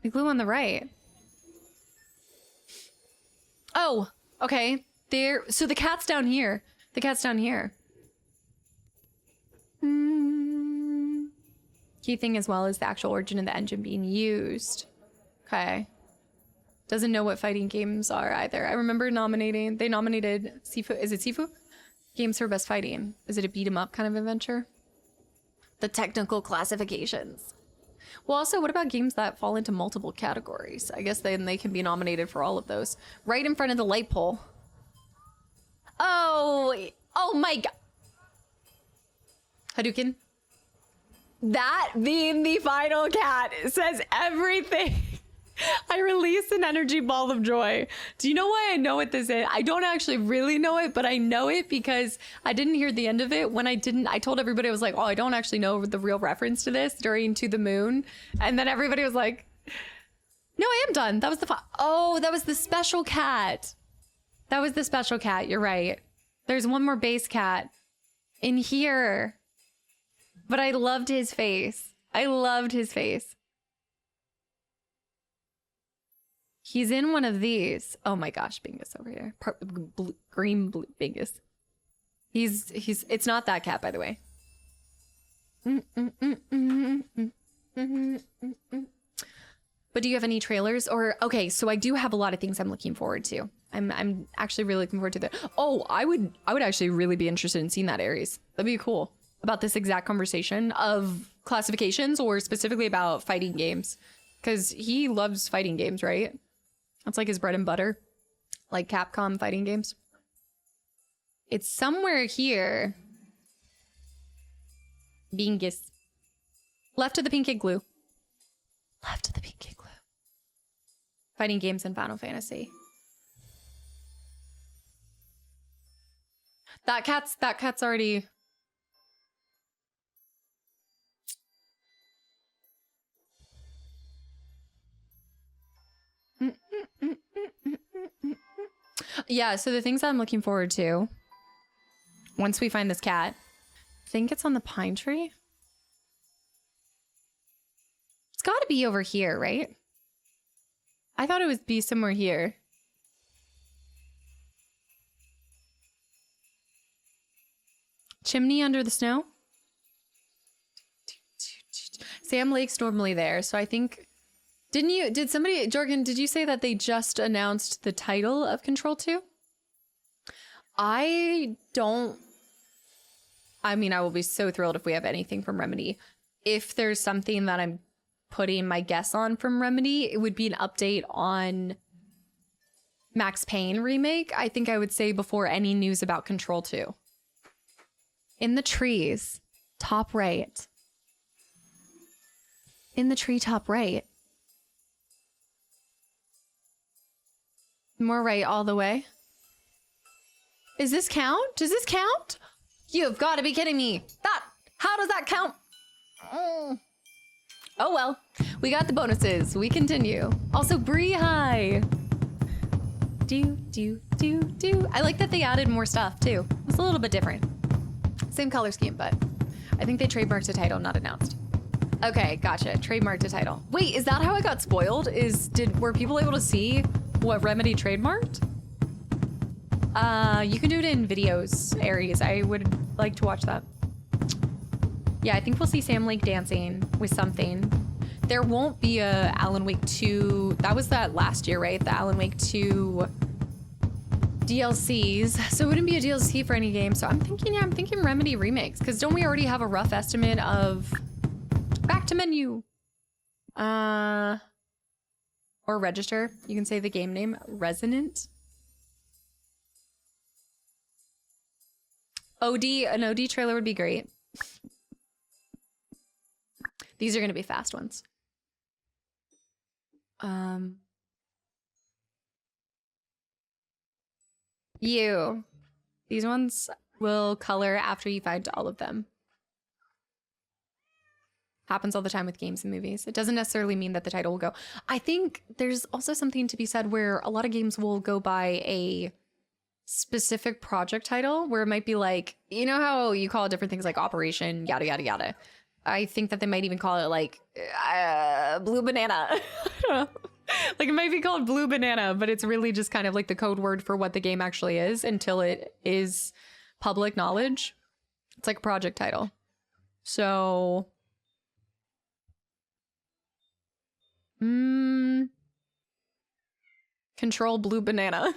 Igloo on the right. Oh, okay. There. So the cat's down here. The cat's down here. Key thing as well is the actual origin of the engine being used. Okay. Doesn't know what fighting games are either. I remember they nominated Sifu. Is it Sifu? Games for best fighting. Is it a beat 'em up kind of adventure? The technical classifications. Well, also, what about games that fall into multiple categories? I guess then they can be nominated for all of those. Right in front of the light pole. Oh my god. Hadouken. That being the final cat says everything. I release an energy ball of joy. Do you know why I know what this is? I don't actually really know it, but I know it because I didn't hear the end of it. When I told everybody, I was like, oh, I don't actually know the real reference to this during To the Moon. And then everybody was like, no, I am done. That was that was the special cat. That was the special cat. You're right. There's one more base cat in here. But I loved his face. I loved his face. He's in one of these. Oh my gosh, Bingus over here. Green blue Bingus. It's not that cat, by the way. But do you have any trailers? Or, okay, so I do have a lot of things I'm looking forward to. I'm actually really looking forward to that. Oh, I would actually really be interested in seeing that, Aries. That'd be cool. About this exact conversation of classifications, or specifically about fighting games. Because he loves fighting games, right? That's like his bread and butter. Like Capcom fighting games. It's somewhere here. Bingus. Left of the pink igloo. Left of the pink igloo. Fighting games in Final Fantasy. That cat's already... Yeah, so the things I'm looking forward to once we find this cat, I think it's on the pine tree. It's got to be over here, right? I thought it would be somewhere here. Chimney under the snow? Sam Lake's normally there, so I think... Did somebody, Jorgen, did you say that they just announced the title of Control 2? I mean, I will be so thrilled if we have anything from Remedy. If there's something that I'm putting my guess on from Remedy, it would be an update on Max Payne remake. I think I would say before any news about Control 2. In the trees, top right. In the tree top right. More right all the way. Is this count? Does this count? You've got to be kidding me. How does that count? Oh well, we got the bonuses. We continue. Also, Bree, hi. I like that they added more stuff too. It's a little bit different. Same color scheme, but I think they trademarked a title not announced. Okay, gotcha. Trademarked a title. Wait, is that how it got spoiled? Were people able to see what Remedy trademarked? You can do it in videos, Aries. I would like to watch that. Yeah, I think we'll see Sam Lake dancing with something. There won't be a Alan Wake 2. That was that last year, right? The Alan Wake 2 DLCs. So it wouldn't be a DLC for any game. So I'm thinking Remedy remakes. Because don't we already have a rough estimate of... Back to menu. Or register. You can say the game name. Resonant. An OD trailer would be great. These are going to be fast ones. These ones will color after you find all of them. Happens all the time with games and movies. It doesn't necessarily mean that the title will go. I think there's also something to be said where a lot of games will go by a specific project title where it might be like, you know how you call different things like Operation yada yada yada. I think that they might even call it like Blue Banana. I don't know. Like it might be called Blue Banana, but it's really just kind of like the code word for what the game actually is until it is public knowledge. It's like a project title. So Control Blue Banana.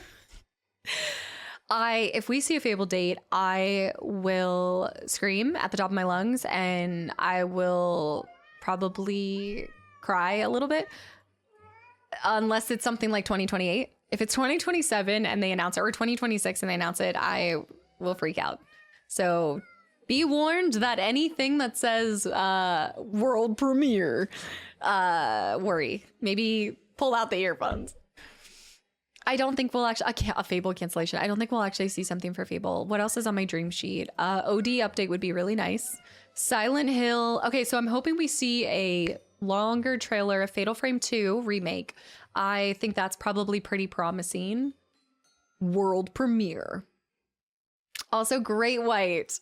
If we see a Fable date, I will scream at the top of my lungs and I will probably cry a little bit. Unless it's something like 2028. If it's 2027 and they announce it, or 2026 and they announce it, I will freak out. So be warned that anything that says world premiere, worry. Maybe pull out the earphones. I don't think we'll actually, a Fable cancellation. I don't think we'll actually see something for Fable. What else is on my dream sheet? OD update would be really nice. Silent Hill. Okay, so I'm hoping we see a longer trailer of Fatal Frame 2 remake. I think that's probably pretty promising. World premiere. Also, Great White.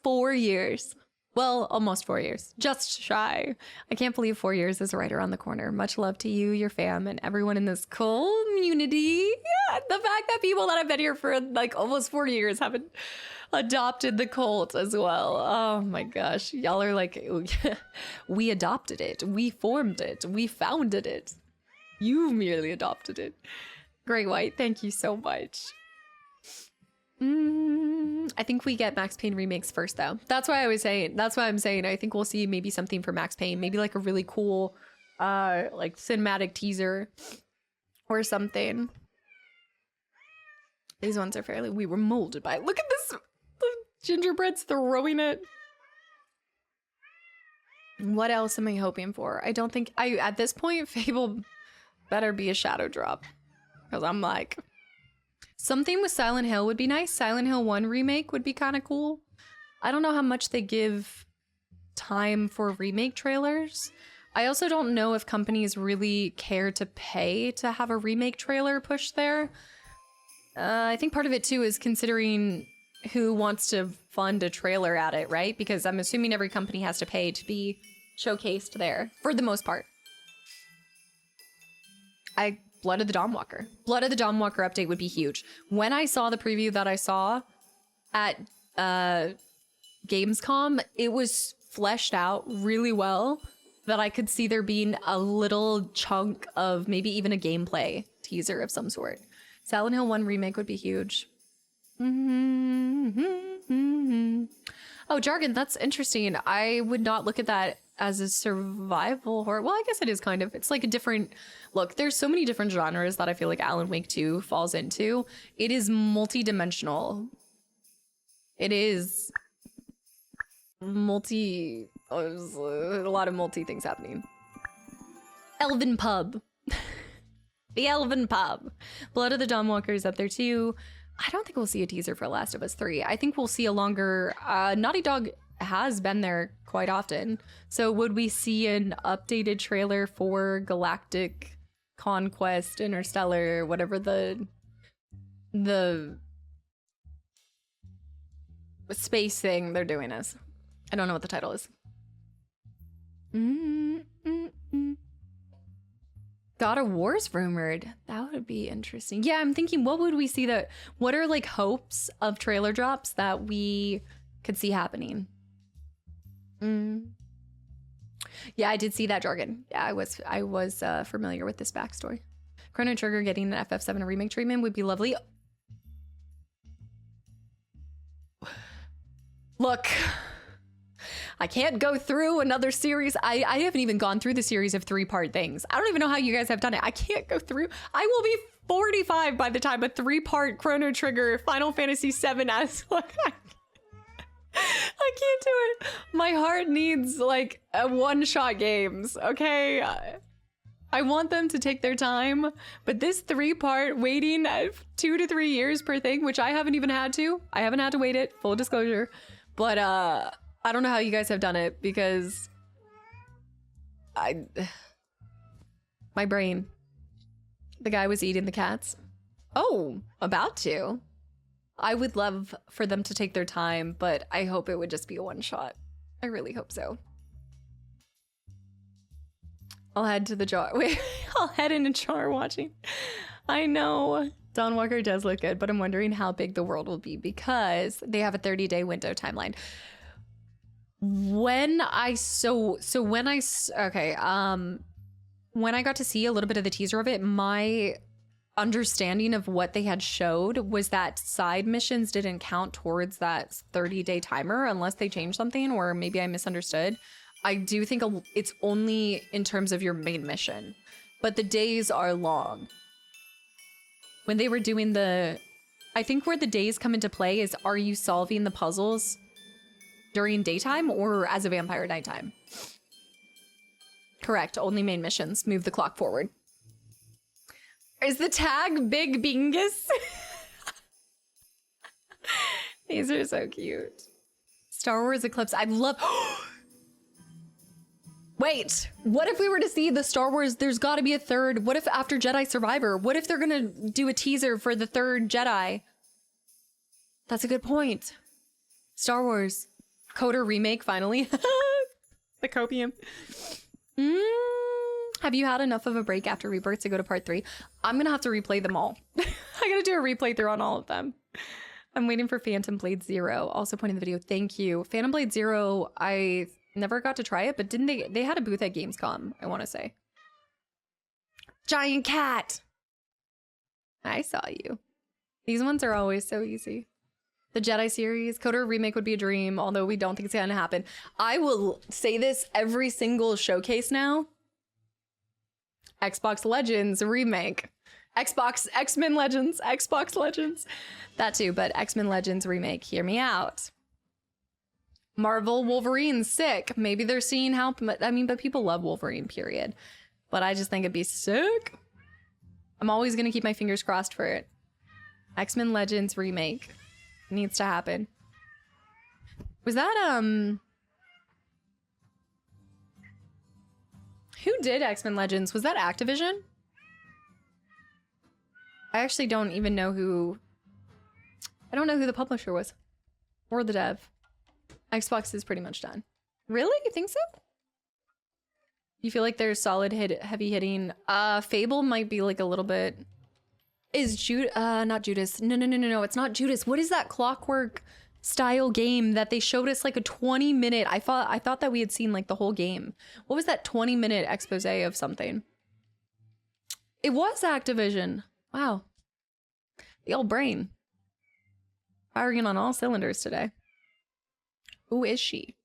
4 years. Well, almost 4 years. Just shy. I can't believe 4 years is right around the corner. Much love to you, your fam, and everyone in this community. Yeah, the fact that people that have been here for like almost 4 years haven't adopted the cult as well. Oh my gosh. Y'all are like, we adopted it. We formed it. We founded it. You merely adopted it. Great White, thank you so much. I think we get Max Payne remakes first though. That's why I'm saying I think we'll see maybe something for Max Payne. Maybe like a really cool like cinematic teaser or something. These ones are fairly, we were molded by it. Look at this. The gingerbread's throwing it. What else am I hoping for? I don't think at this point Fable better be a shadow drop. Because I'm like, something with Silent Hill would be nice. Silent Hill 1 remake would be kind of cool. I don't know how much they give time for remake trailers. I also don't know if companies really care to pay to have a remake trailer pushed there. I think part of it too is considering who wants to fund a trailer at it, right? Because I'm assuming every company has to pay to be showcased there for the most part. Blood of the Dawnwalker. Blood of the Dawnwalker update would be huge. When I saw the preview that I saw at Gamescom, it was fleshed out really well that I could see there being a little chunk of maybe even a gameplay teaser of some sort. Silent Hill 1 remake would be huge. Oh, Jargon, that's interesting. I would not look at that as a survival horror. Well, I guess it is kind of. It's like a different look. There's so many different genres that I feel like Alan Wake 2 falls into. It is multi-dimensional. It is a lot of multi things happening. Elven Pub. The Elven Pub. Blood of the Dawnwalker is up there too. I don't think we'll see a teaser for Last of Us 3. I think we'll see a longer... Naughty Dog has been there quite often. So would we see an updated trailer for Galactic Conquest, Interstellar, whatever the space thing they're doing is? I don't know what the title is. God of War's rumored. That would be interesting. Yeah, I'm thinking, what would we see that? What are like hopes of trailer drops that we could see happening? Mm. Yeah, I did see that jargon. Yeah, I was familiar with this backstory. Chrono Trigger getting an FF7 remake treatment would be lovely. Look, I can't go through another series. I haven't even gone through the series of 3-part things. I don't even know how you guys have done it. I can't go through. I will be 45 by the time a 3-part Chrono Trigger Final Fantasy VII as like I can't do it. My heart needs like a one-shot games, okay? I want them to take their time, but this 3-part waiting 2 to 3 years per thing, which I haven't even had to. I haven't had to wait it, full disclosure. But I don't know how you guys have done it because my brain. The guy was eating the cats. Oh, about to. I would love for them to take their time, but I hope it would just be a one shot. I really hope so. I'll head to the jar. Wait, I'll head in a jar watching. I know. Dawn Walker does look good, but I'm wondering how big the world will be because they have a 30-day window timeline. When I got to see a little bit of the teaser of it, my understanding of what they had showed was that side missions didn't count towards that 30-day timer unless they changed something, or maybe I misunderstood. I do think it's only in terms of your main mission, but the days are long. When they were doing I think where the days come into play is, are you solving the puzzles during daytime or as a vampire nighttime? Correct, only main missions. Move the clock forward. Is the tag Big Bingus? These are so cute. Star Wars Eclipse. I'd love... Wait, what if we were to see the Star Wars, there's gotta be a third. What if after Jedi Survivor? What if they're gonna do a teaser for the third Jedi? That's a good point. Star Wars. Coder remake, finally. The copium. Have you had enough of a break after Rebirth to go to part 3? I'm gonna have to replay them all. I gotta do a replay through on all of them. I'm waiting for Phantom Blade Zero. Also pointing the video. Thank you. Phantom Blade Zero, I never got to try it, but didn't they had a booth at Gamescom, I want to say. Giant cat. I saw you. These ones are always so easy. The Jedi series, Coder remake would be a dream, although we don't think it's gonna happen. I will say this every single showcase now. Xbox Legends remake. X-Men Legends, Xbox Legends. That too, but X-Men Legends remake, hear me out. Marvel Wolverine, sick. Maybe they're seeing how, I mean, but people love Wolverine, period. But I just think it'd be sick. I'm always gonna keep my fingers crossed for it. X-Men Legends remake. Needs to happen. Was that, who did X-Men Legends? Was that Activision? I actually don't even know who... I don't know who the publisher was. Or the dev. Xbox is pretty much done. Really? You think so? You feel like there's solid heavy hitting? Fable might be like a little bit... Is not Judas. No, it's not Judas. What is that Clockwork style game that they showed us like a 20-minute? I thought that we had seen like the whole game. What was that 20-minute expose of something? It was Activision. Wow. The old brain. Firing on all cylinders today. Who is she?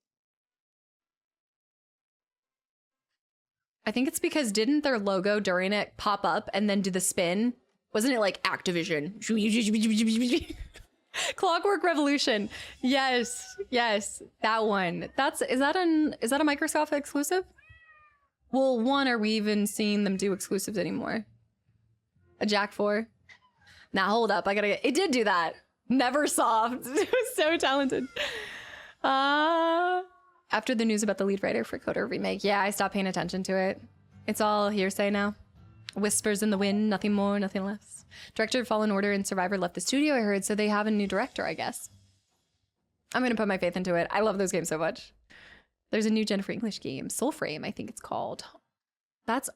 I think it's because didn't their logo during it pop up and then do the spin? Wasn't it like Activision? Clockwork Revolution. Yes, that one. Is that a Microsoft exclusive? Well, one, are we even seeing them do exclusives anymore? A Jack 4? Now hold up, it did do that. Neversoft. It was so talented. After the news about the lead writer for Coder remake, yeah, I stopped paying attention to it. It's all hearsay now. Whispers in the wind, nothing more, nothing less. Director of Fallen Order and Survivor left the studio, I heard, so they have a new director, I guess. I'm gonna put my faith into it. I love those games so much. There's a new Jennifer English game, Soulframe, I think it's called. That's,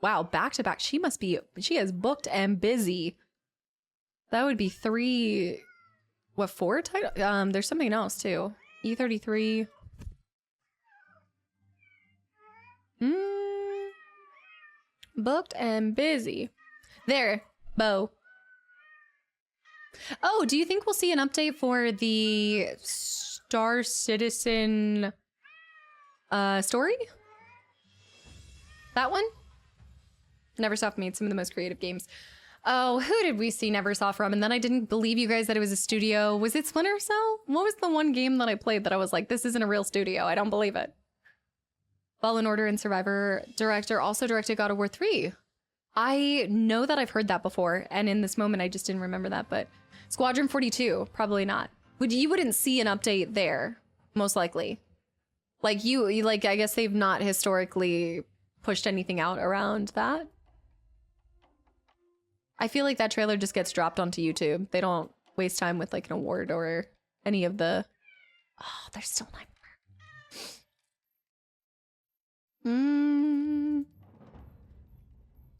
wow, back to back. She is booked and busy. That would be 4 titles? There's something else too. E33. Booked and busy. There, Bo. Oh, do you think we'll see an update for the Star Citizen story? That one? Neversoft made some of the most creative games. Oh, who did we see Neversoft from? And then I didn't believe you guys that it was a studio. Was it Splinter Cell? What was the one game that I played that I was like, this isn't a real studio? I don't believe it. Fallen Order and Survivor director also directed God of War 3. I know that I've heard that before, and in this moment I just didn't remember that, but Squadron 42, probably not. You wouldn't see an update there, most likely. Like you like, I guess they've not historically pushed anything out around that. I feel like that trailer just gets dropped onto YouTube. They don't waste time with like an award or any of the... Oh, there's still Nightmare.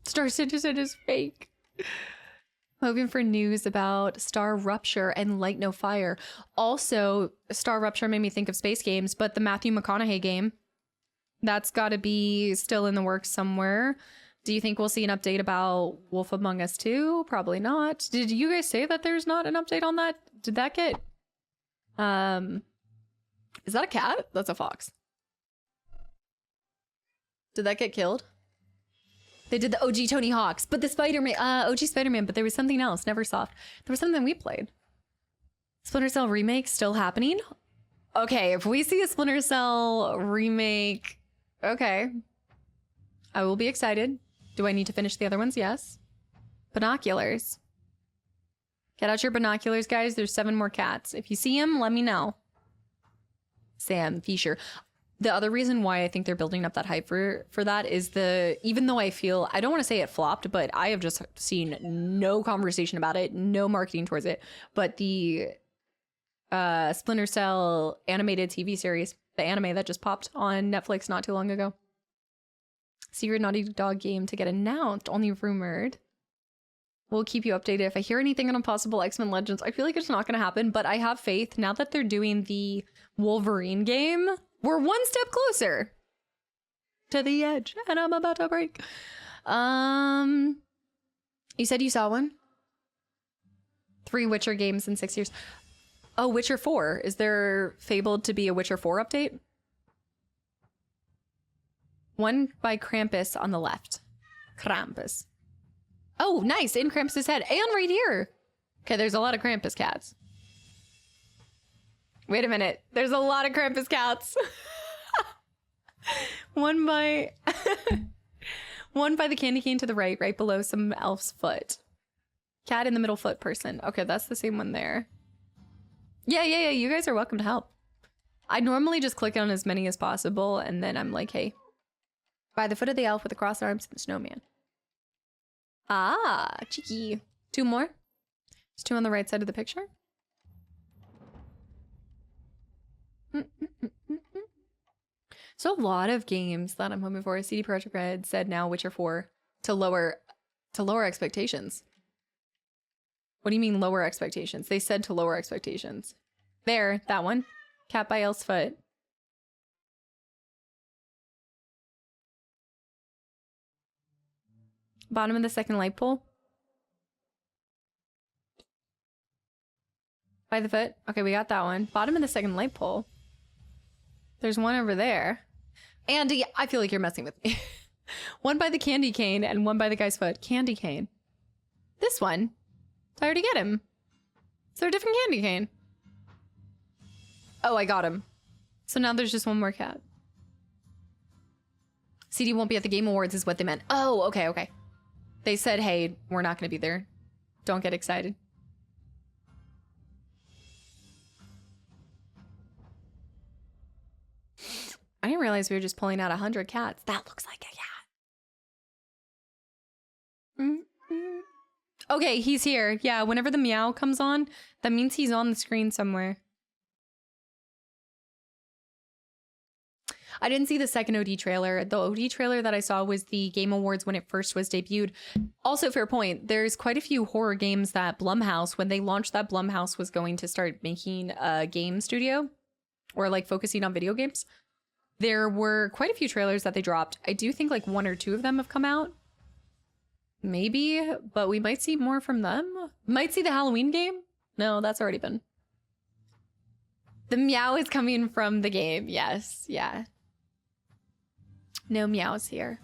Star Citizen is fake. Hoping for news about Star Rupture and Light No Fire. Also, Star Rupture made me think of Space Games, but the Matthew McConaughey game, that's got to be still in the works somewhere. Do you think we'll see an update about Wolf Among Us 2? Probably not. Did you guys say that there's not an update on that? Did that get... Is that a cat? That's a fox. Did that get killed? They did the OG Tony Hawk's, but the Spider-Man, OG Spider-Man, but there was something else, Neversoft. There was something we played. Splinter Cell remake still happening? Okay, if we see a Splinter Cell remake, okay. I will be excited. Do I need to finish the other ones? Yes. Binoculars. Get out your binoculars, guys. There's 7 more cats. If you see them, let me know. Sam Fisher. The other reason why I think they're building up that hype for that is even though I feel, I don't want to say it flopped, but I have just seen no conversation about it, no marketing towards it, but the Splinter Cell animated TV series, the anime that just popped on Netflix not too long ago. Secret Naughty Dog game to get announced, only rumored. We'll keep you updated if I hear anything on a possible X-Men Legends. I feel like it's not going to happen, but I have faith now that they're doing the Wolverine game. We're one step closer to the edge, and I'm about to break. You said you saw one? 3 Witcher games in 6 years. Oh, Witcher 4. Is there fabled to be a Witcher 4 update? One by Krampus on the left. Krampus. Oh, nice. In Krampus's head. And right here. Okay, there's a lot of Krampus cats. Wait a minute. There's a lot of Krampus cats. One by... One by the candy cane to the right, right below some elf's foot. Cat in the middle foot person. Okay, that's the same one there. Yeah. You guys are welcome to help. I normally just click on as many as possible, and then I'm like, hey. By the foot of the elf with the crossed arms and the snowman. Ah, cheeky. 2 more. There's 2 on the right side of the picture. So a lot of games that I'm hoping for. CD Projekt Red said now Witcher 4 to lower expectations. What do you mean lower expectations? They said to lower expectations. There, that one. Cat by Elf's foot. Bottom of the second light pole. By the foot. Okay, we got that one. Bottom of the second light pole. There's one over there. Andy, I feel like you're messing with me. One by the candy cane and one by the guy's foot. Candy cane. This one. Did I already get him? Is there a different candy cane? Oh, I got him. So now there's just one more cat. CD won't be at the Game Awards is what they meant. Oh, okay. They said, hey, we're not going to be there. Don't get excited. I didn't realize we were just pulling out 100 cats. That looks like a cat. Okay, he's here. Yeah, whenever the meow comes on, that means he's on the screen somewhere. I didn't see the second OD trailer. The OD trailer that I saw was the Game Awards when it first was debuted. Also, fair point. There's quite a few horror games that Blumhouse, when they launched that, Blumhouse was going to start making a game studio or like focusing on video games. There were quite a few trailers that they dropped. I do think like 1 or 2 of them have come out. Maybe, but we might see more from them. Might see the Halloween game? No, that's already been. The meow is coming from the game. Yes, yeah. No meows here.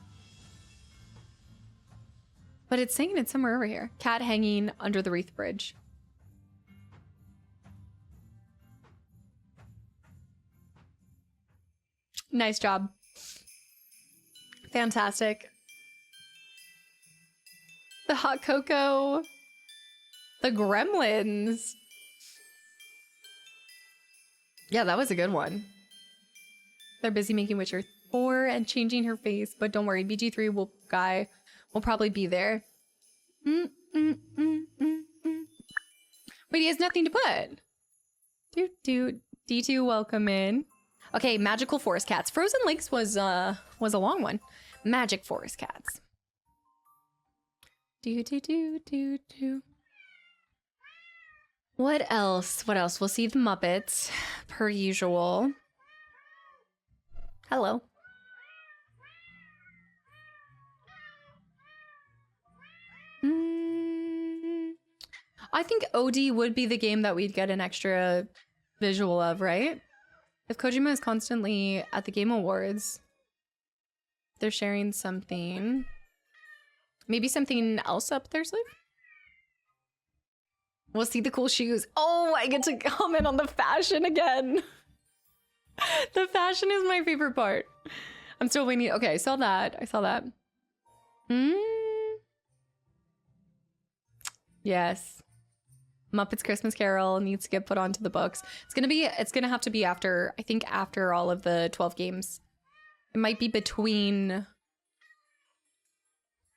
But it's saying it's somewhere over here. Cat hanging under the Wreath Bridge. Nice job. Fantastic. The hot cocoa. The gremlins. Yeah, that was a good one. They're busy making Witcher 4 and changing her face, but don't worry, BG3 will probably be there. Wait, he has nothing to put. D2, welcome in. Okay, magical forest cats. Frozen Lakes was a long one. Magic forest cats. What else? What else? We'll see the Muppets, per usual. Hello. I think OD would be the game that we'd get an extra visual of, right? If Kojima is constantly at the Game Awards, they're sharing something. Maybe something else up their sleeve? We'll see the cool shoes. Oh, I get to comment on the fashion again. The fashion is my favorite part. I'm still waiting. Okay, I saw that. Yes. Muppets Christmas Carol needs to get put onto the books. It's gonna have to be after, I think after all of the 12 games. It might be between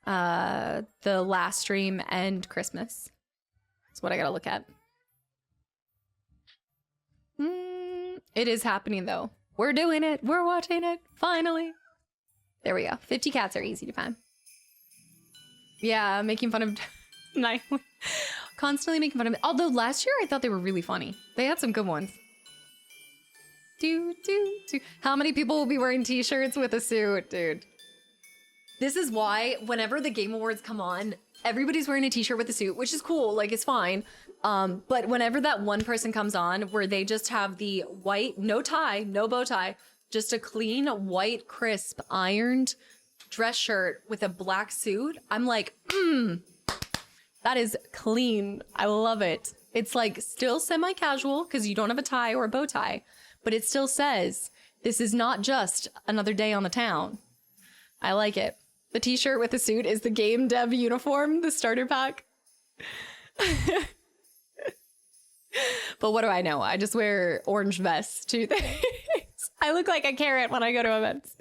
the last stream and Christmas. That's what I gotta look at. It is happening though. We're doing it. We're watching it. Finally. There we go. 50 cats are easy to find. Yeah, making fun of Nightwing. Constantly making fun of it. Although last year I thought they were really funny. They had some good ones. How many people will be wearing t-shirts with a suit, dude? This is why whenever the Game Awards come on, everybody's wearing a t-shirt with a suit, which is cool, like it's fine. But whenever that one person comes on where they just have the white, no tie, no bow tie, just a clean, white, crisp, ironed dress shirt with a black suit, I'm like, that is clean. I love it. It's like still semi-casual because you don't have a tie or a bow tie, but it still says, this is not just another day on the town. I like it. The t-shirt with the suit is the game dev uniform, the starter pack. But what do I know? I just wear orange vests to things. I look like a carrot when I go to events.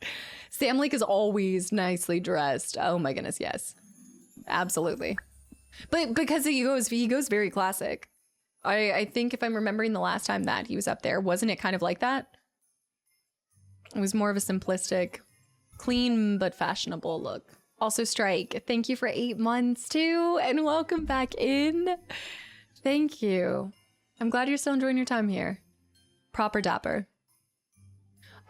Sam Lake is always nicely dressed. Oh my goodness, yes. Absolutely. But because he goes very classic. I think if I'm remembering the last time that he was up there, wasn't it kind of like that? It was more of a simplistic, clean but fashionable look. Also, Strike, thank you for 8 months too, and welcome back in. Thank you. I'm glad you're still enjoying your time here. Proper dapper.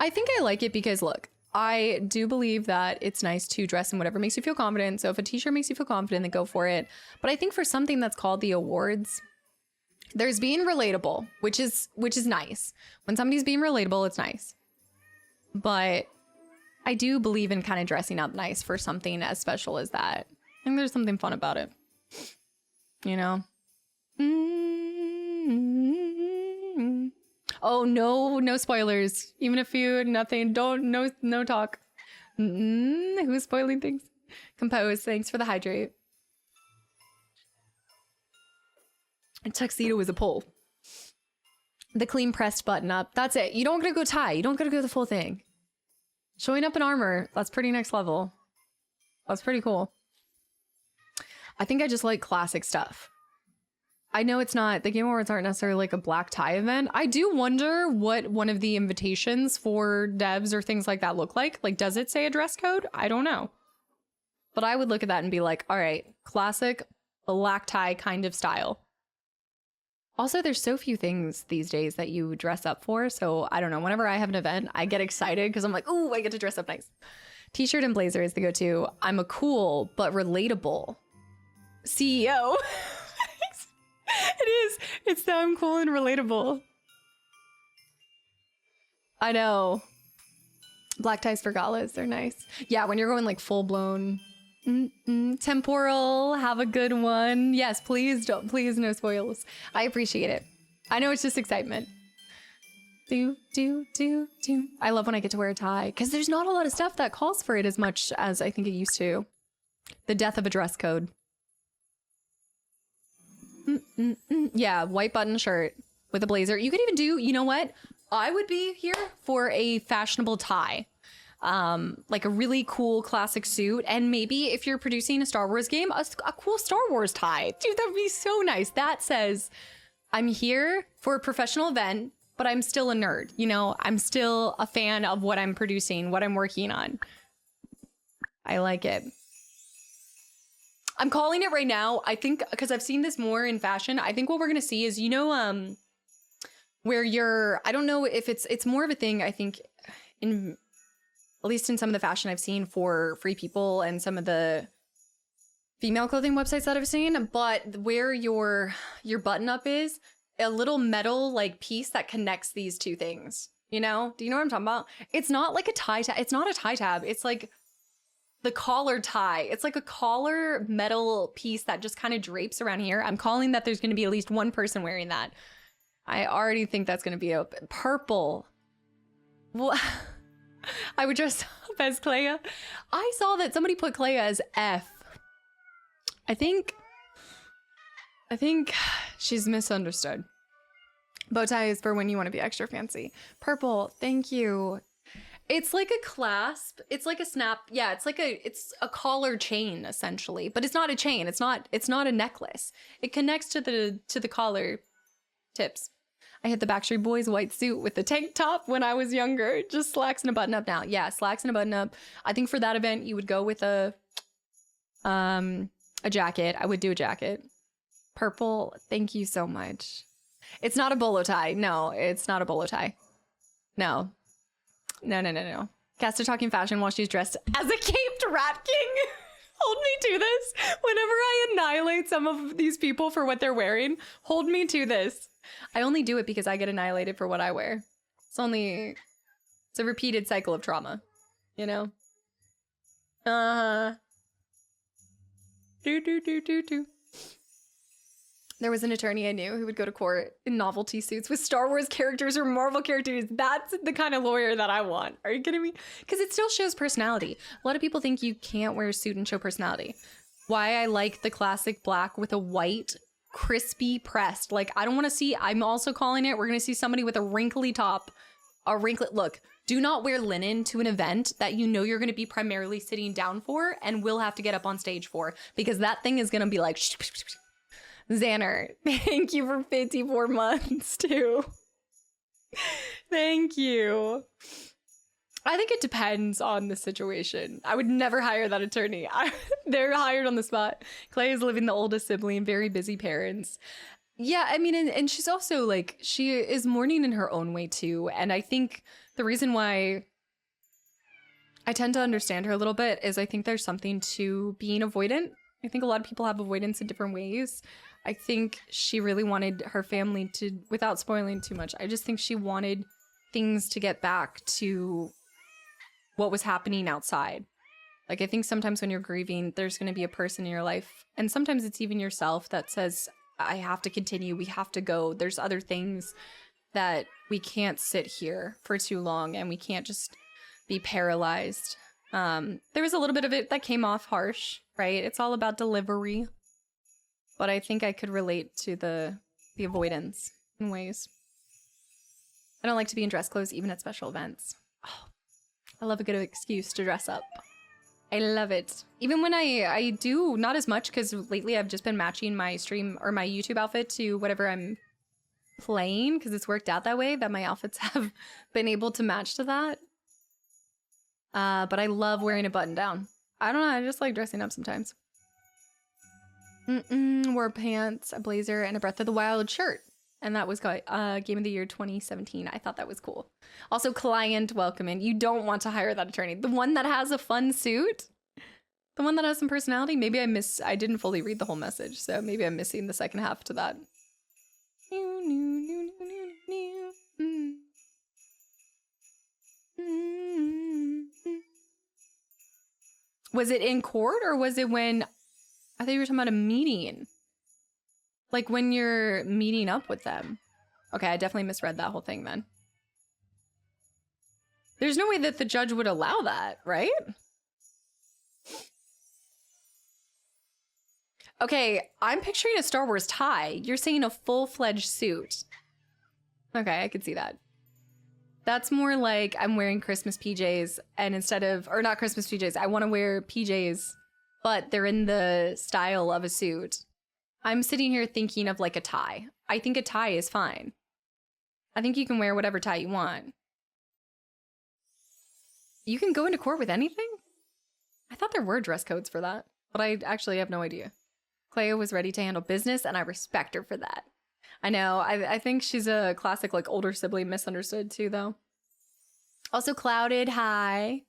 I think I like it because, look, I do believe that it's nice to dress in whatever makes you feel confident. So if a t-shirt makes you feel confident, then go for it. But I think for something that's called the awards, there's being relatable, which is nice. When somebody's being relatable, it's nice. But I do believe in kind of dressing up nice for something as special as that. I think there's something fun about it. You know? Oh, no spoilers. Even if you, nothing, no talk. Who's spoiling things? Compose, thanks for the hydrate. A tuxedo is a pull. The clean pressed button up. That's it. You don't gotta go tie. You don't gotta go the full thing. Showing up in armor, that's pretty next level. That's pretty cool. I think I just like classic stuff. I know it's not, the Game Awards aren't necessarily like a black tie event. I do wonder what one of the invitations for devs or things like that look like. Like, does it say a dress code? I don't know. But I would look at that and be like, all right, classic black tie kind of style. Also, there's so few things these days that you dress up for. So I don't know. Whenever I have an event, I get excited because I'm like, oh, I get to dress up nice. T-shirt and blazer is the go-to. I'm a cool but relatable CEO. It is. It's so I'm cool and relatable. I know. Black ties for galas. They're nice. Yeah, when you're going like full blown temporal, have a good one. Yes, please don't. Please, no spoils. I appreciate it. I know it's just excitement. Do. I love when I get to wear a tie because there's not a lot of stuff that calls for it as much as I think it used to. The death of a dress code. Yeah, white button shirt with a blazer. You could even do, you know what? I would be here for a fashionable tie. Like a really cool classic suit. And maybe if you're producing a Star Wars game, a cool Star Wars tie. Dude, that'd be so nice. That says, I'm here for a professional event, but I'm still a nerd. You know, I'm still a fan of what I'm producing, what I'm working on. I like it. I'm calling it right now. I think because I've seen this more in fashion. I think what we're gonna see is, you know, where you're, I don't know if it's more of a thing, I think, in at least in some of the fashion I've seen for Free People and some of the female clothing websites that I've seen, but where your button up is a little metal like piece that connects these two things. You know? Do you know what I'm talking about? It's not like a tie tab. It's not a tie tab. It's like the collar tie. It's like a collar metal piece that just kind of drapes around here. I'm calling that there's going to be at least one person wearing that. I already think that's going to be open. Purple. Well, I would dress up as Clea. I saw that somebody put Clea as F. I think she's misunderstood. Bow tie is for when you want to be extra fancy. Purple. Thank you. It's like a clasp. It's like a snap. Yeah, it's a collar chain essentially, but it's not a chain. It's not a necklace. It connects to the collar tips. I hit the Backstreet Boys white suit with the tank top when I was younger. Just slacks and a button up now. Yeah, slacks and a button up. I think for that event you would go with a jacket. I would do a jacket. Purple. Thank you so much. It's not a bolo tie. No, it's not a bolo tie. No. Caster talking fashion while she's dressed as a caped rat king. Hold me to this. Whenever I annihilate some of these people for what they're wearing, hold me to this. I only do it because I get annihilated for what I wear. It's a repeated cycle of trauma, you know? Do. There was an attorney I knew who would go to court in novelty suits with Star Wars characters or Marvel characters. That's the kind of lawyer that I want. Are you kidding me? Because it still shows personality. A lot of people think you can't wear a suit and show personality. Why I like the classic black with a white, crispy pressed. Like, I don't want to see, I'm also calling it, we're going to see somebody with a wrinkly top. Look, do not wear linen to an event that you know you're going to be primarily sitting down for and will have to get up on stage for. Because that thing is going to be like... Xander, thank you for 54 months too. Thank you. I think it depends on the situation. I would never hire that attorney. They're hired on the spot. Clay is living the oldest sibling, very busy parents. Yeah, I mean, and she's also like, she is mourning in her own way too. And I think the reason why I tend to understand her a little bit is I think there's something to being avoidant. I think a lot of people have avoidance in different ways. I think she really wanted her family to, without spoiling too much, I just think she wanted things to get back to what was happening outside. Like, I think sometimes when you're grieving, there's going to be a person in your life, and sometimes it's even yourself that says, I have to continue, we have to go. There's other things that we can't sit here for too long, and we can't just be paralyzed. There was a little bit of it that came off harsh, right? It's all about delivery. But I think I could relate to the avoidance in ways. I don't like to be in dress clothes even at special events. Oh, I love a good excuse to dress up. I love it. Even when I do, not as much, because lately I've just been matching my stream or my YouTube outfit to whatever I'm playing, because it's worked out that way, that my outfits have been able to match to that. But I love wearing a button down. I don't know, I just like dressing up sometimes. Wore pants, a blazer, and a Breath of the Wild shirt. And that was Game of the Year 2017. I thought that was cool. Also, client welcoming. You don't want to hire that attorney. The one that has a fun suit, the one that has some personality. Maybe I didn't fully read the whole message, so maybe I'm missing the second half to that. Was it in court or was it when, I thought you were talking about a meeting? Like when you're meeting up with them. Okay, I definitely misread that whole thing then. There's no way that the judge would allow that, right? Okay, I'm picturing a Star Wars tie. You're saying a full-fledged suit. Okay, I could see that. That's more like I'm wearing Christmas PJs and instead of, or not Christmas PJs, I want to wear PJs, but they're in the style of a suit. I'm sitting here thinking of like a tie. I think a tie is fine. I think you can wear whatever tie you want. You can go into court with anything? I thought there were dress codes for that, but I actually have no idea. Cleo was ready to handle business and I respect her for that. I know, I think she's a classic like older sibling misunderstood too though. Also Clouded, hi.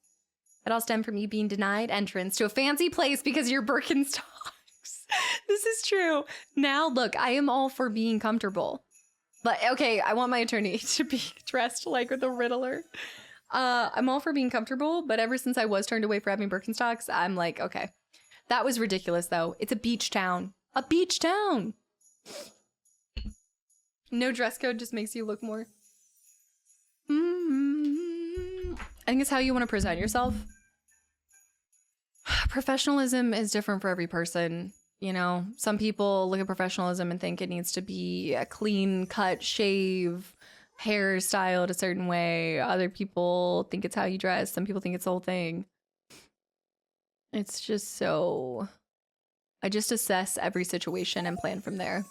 It all stemmed from you being denied entrance to a fancy place because of your Birkenstocks. This is true. Now, look, I am all for being comfortable. But, okay, I want my attorney to be dressed like the Riddler. I'm all for being comfortable, but ever since I was turned away for having Birkenstocks, I'm like, okay. That was ridiculous, though. It's a beach town. A beach town! No dress code just makes you look more... I think it's how you want to present yourself. Professionalism is different for every person. You know, some people look at professionalism and think it needs to be a clean cut shave, hair styled a certain way. Other people think it's how you dress. Some people think it's the whole thing. It's just so... I just assess every situation and plan from there.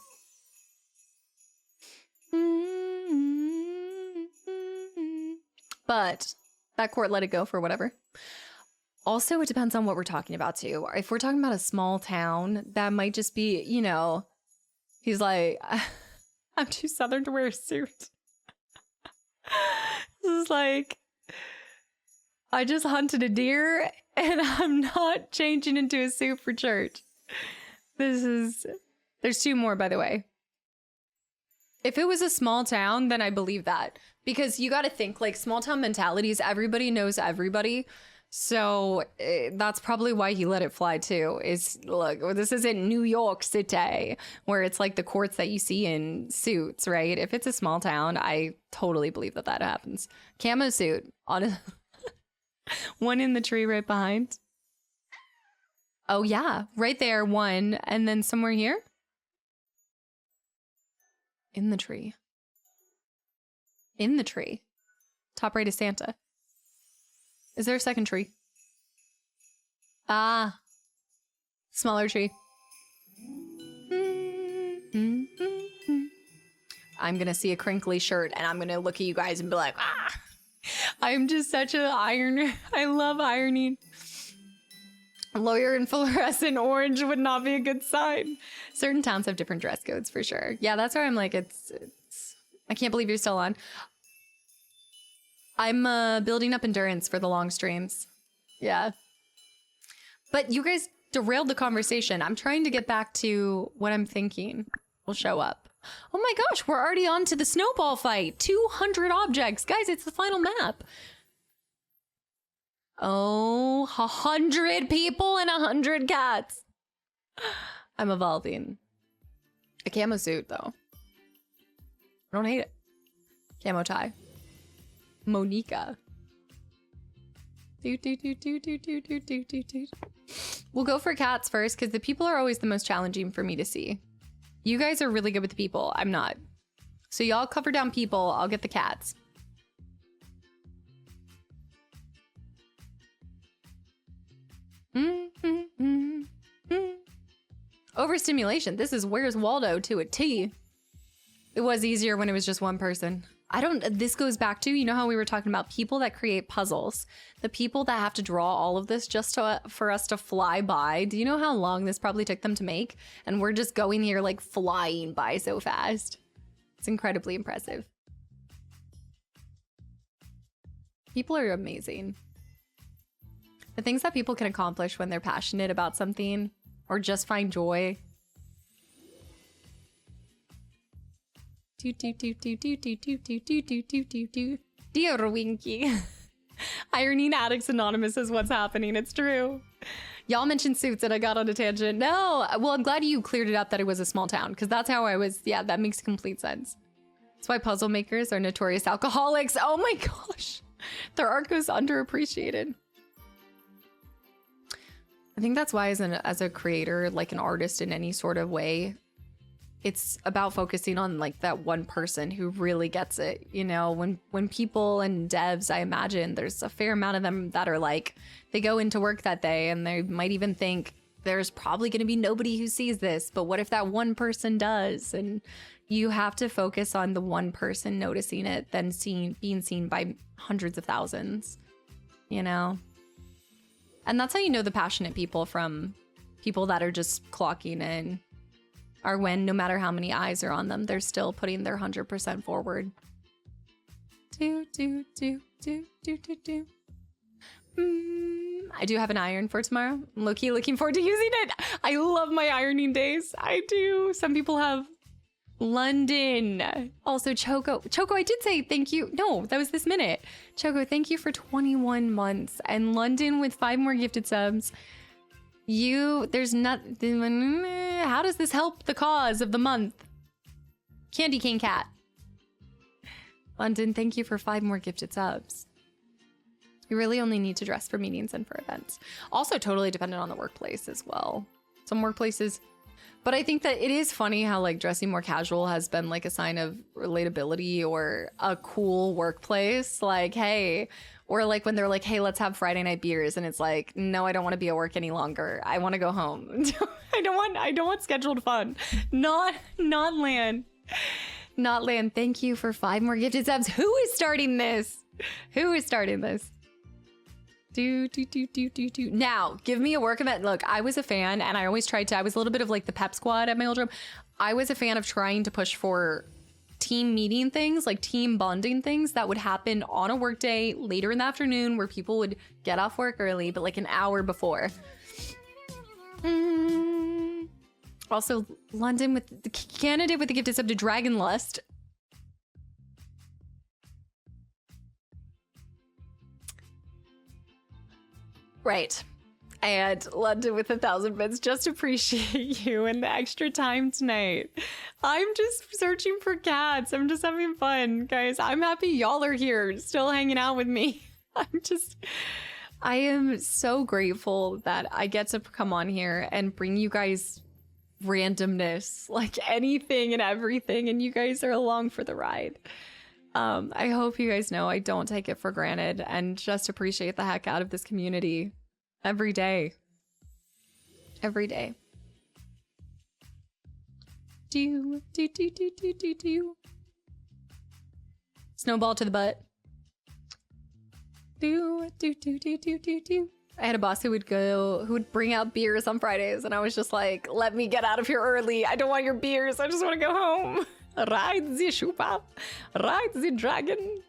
But that court let it go for whatever. Also, it depends on what we're talking about, too. If we're talking about a small town, that might just be, you know, he's like, I'm too Southern to wear a suit. This is like, I just hunted a deer and I'm not changing into a suit for church. There's two more, by the way. If it was a small town, then I believe that. Because you got to think, like, small town mentalities, everybody knows everybody. So that's probably why he let it fly too, is look, this isn't New York City where it's like the courts that you see in Suits, right? If it's a small town, I totally believe that that happens. Camo suit on a one in the tree right behind. Oh yeah, right there, one. And then somewhere here. In the tree. In the tree. Top right is Santa. Is there a second tree? Ah. Smaller tree. I'm gonna see a crinkly shirt and I'm gonna look at you guys and be like, ah. I'm just such an ironer. I love ironing. Lawyer in fluorescent orange would not be a good sign. Certain towns have different dress codes for sure. Yeah, that's where I'm like, it's I can't believe you're still on. I'm building up endurance for the long streams. Yeah. But you guys derailed the conversation. I'm trying to get back to what I'm thinking will show up. Oh my gosh, we're already on to the snowball fight. 200 objects. Guys, it's the final map. Oh, 100 people and 100 cats. I'm evolving. A camo suit, though. I don't hate it. Camo tie. Monica. We'll go for cats first because the people are always the most challenging for me to see. You guys are really good with the people. I'm not. So y'all cover down people. I'll get the cats. Overstimulation. This is Where's Waldo to a T. It was easier when it was just one person. This goes back to, you know how we were talking about people that create puzzles, the people that have to draw all of this just for us to fly by. Do you know how long this probably took them to make? And we're just going here like flying by so fast. It's incredibly impressive. People are amazing. The things that people can accomplish when they're passionate about something or just find joy. Dear Winky. Ironing Addicts Anonymous is what's happening. It's true. Y'all mentioned Suits and I got on a tangent. No, well, I'm glad you cleared it up that it was a small town because that's how I was. Yeah, that makes complete sense. That's why puzzle makers are notorious alcoholics. Oh my gosh. Their art goes underappreciated. I think that's why as a creator, like an artist in any sort of way, it's about focusing on like that one person who really gets it. You know, when people and devs, I imagine there's a fair amount of them that are like, they go into work that day and they might even think there's probably going to be nobody who sees this, but what if that one person does? And you have to focus on the one person noticing it, then being seen by hundreds of thousands, you know? And that's how you know the passionate people from people that are just clocking in, are when no matter how many eyes are on them, they're still putting their 100% forward. I do have an iron for tomorrow. I'm low-key looking forward to using it. I love my ironing days. I do. Some people have London. Also, Choco, I did say thank you. No, that was this minute. Choco, thank you for 21 months. And London with 5 more gifted subs. There's not, how does this help the cause of the month? Candy Cane Cat. London, thank you for 5 more gifted subs. You really only need to dress for meetings and for events. Also totally dependent on the workplace as well. Some workplaces, but I think that it is funny how like dressing more casual has been like a sign of relatability or a cool workplace. Like, hey, or like when they're like, hey, let's have Friday night beers. And it's like, no, I don't want to be at work any longer. I want to go home. I don't want scheduled fun. Not Lan. Not Lan. Thank you for 5 more gifted subs. Who is starting this? Who is starting this? Now, give me a work event. Look, I was a fan and I always tried to, I was a little bit of like the pep squad at my old job. I was a fan of trying to push for team meeting things, like team bonding things that would happen on a work day later in the afternoon where people would get off work early, but like an hour before. Also, London with the candidate with the gifted sub to Dragon Lust. Right. And London with 1,000 bits. Just appreciate you and the extra time tonight. I'm just searching for cats. I'm just having fun, guys. I'm happy y'all are here, still hanging out with me. I am so grateful that I get to come on here and bring you guys randomness, like anything and everything, and you guys are along for the ride. I hope you guys know I don't take it for granted and just appreciate the heck out of this community every day. Every day. Snowball to the butt. I had a boss who would bring out beers on Fridays, and I was just like, let me get out of here early. I don't want your beers. I just want to go home. Ride the Shupa. Ride the dragon.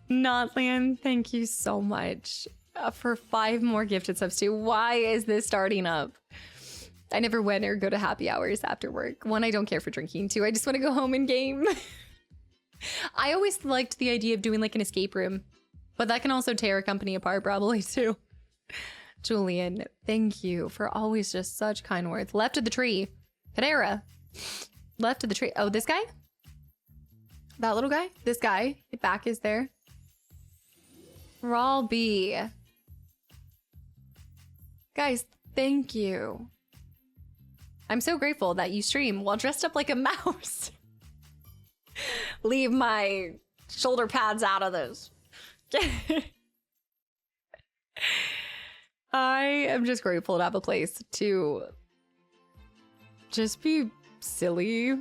Notland, thank you so much for 5 more gifted subs too. Why is this starting up? I never went or go to happy hours after work. 1, I don't care for drinking. 2, I just want to go home and game. I always liked the idea of doing like an escape room, but that can also tear a company apart probably too. Julian, thank you for always just such kind words. Left of the tree. Cadera. Left of the tree. Oh, this guy? That little guy? This guy. The back is there. Rawl B. Guys, thank you. I'm so grateful that you stream while dressed up like a mouse. Leave my shoulder pads out of this. I am just grateful to have a place to just be silly.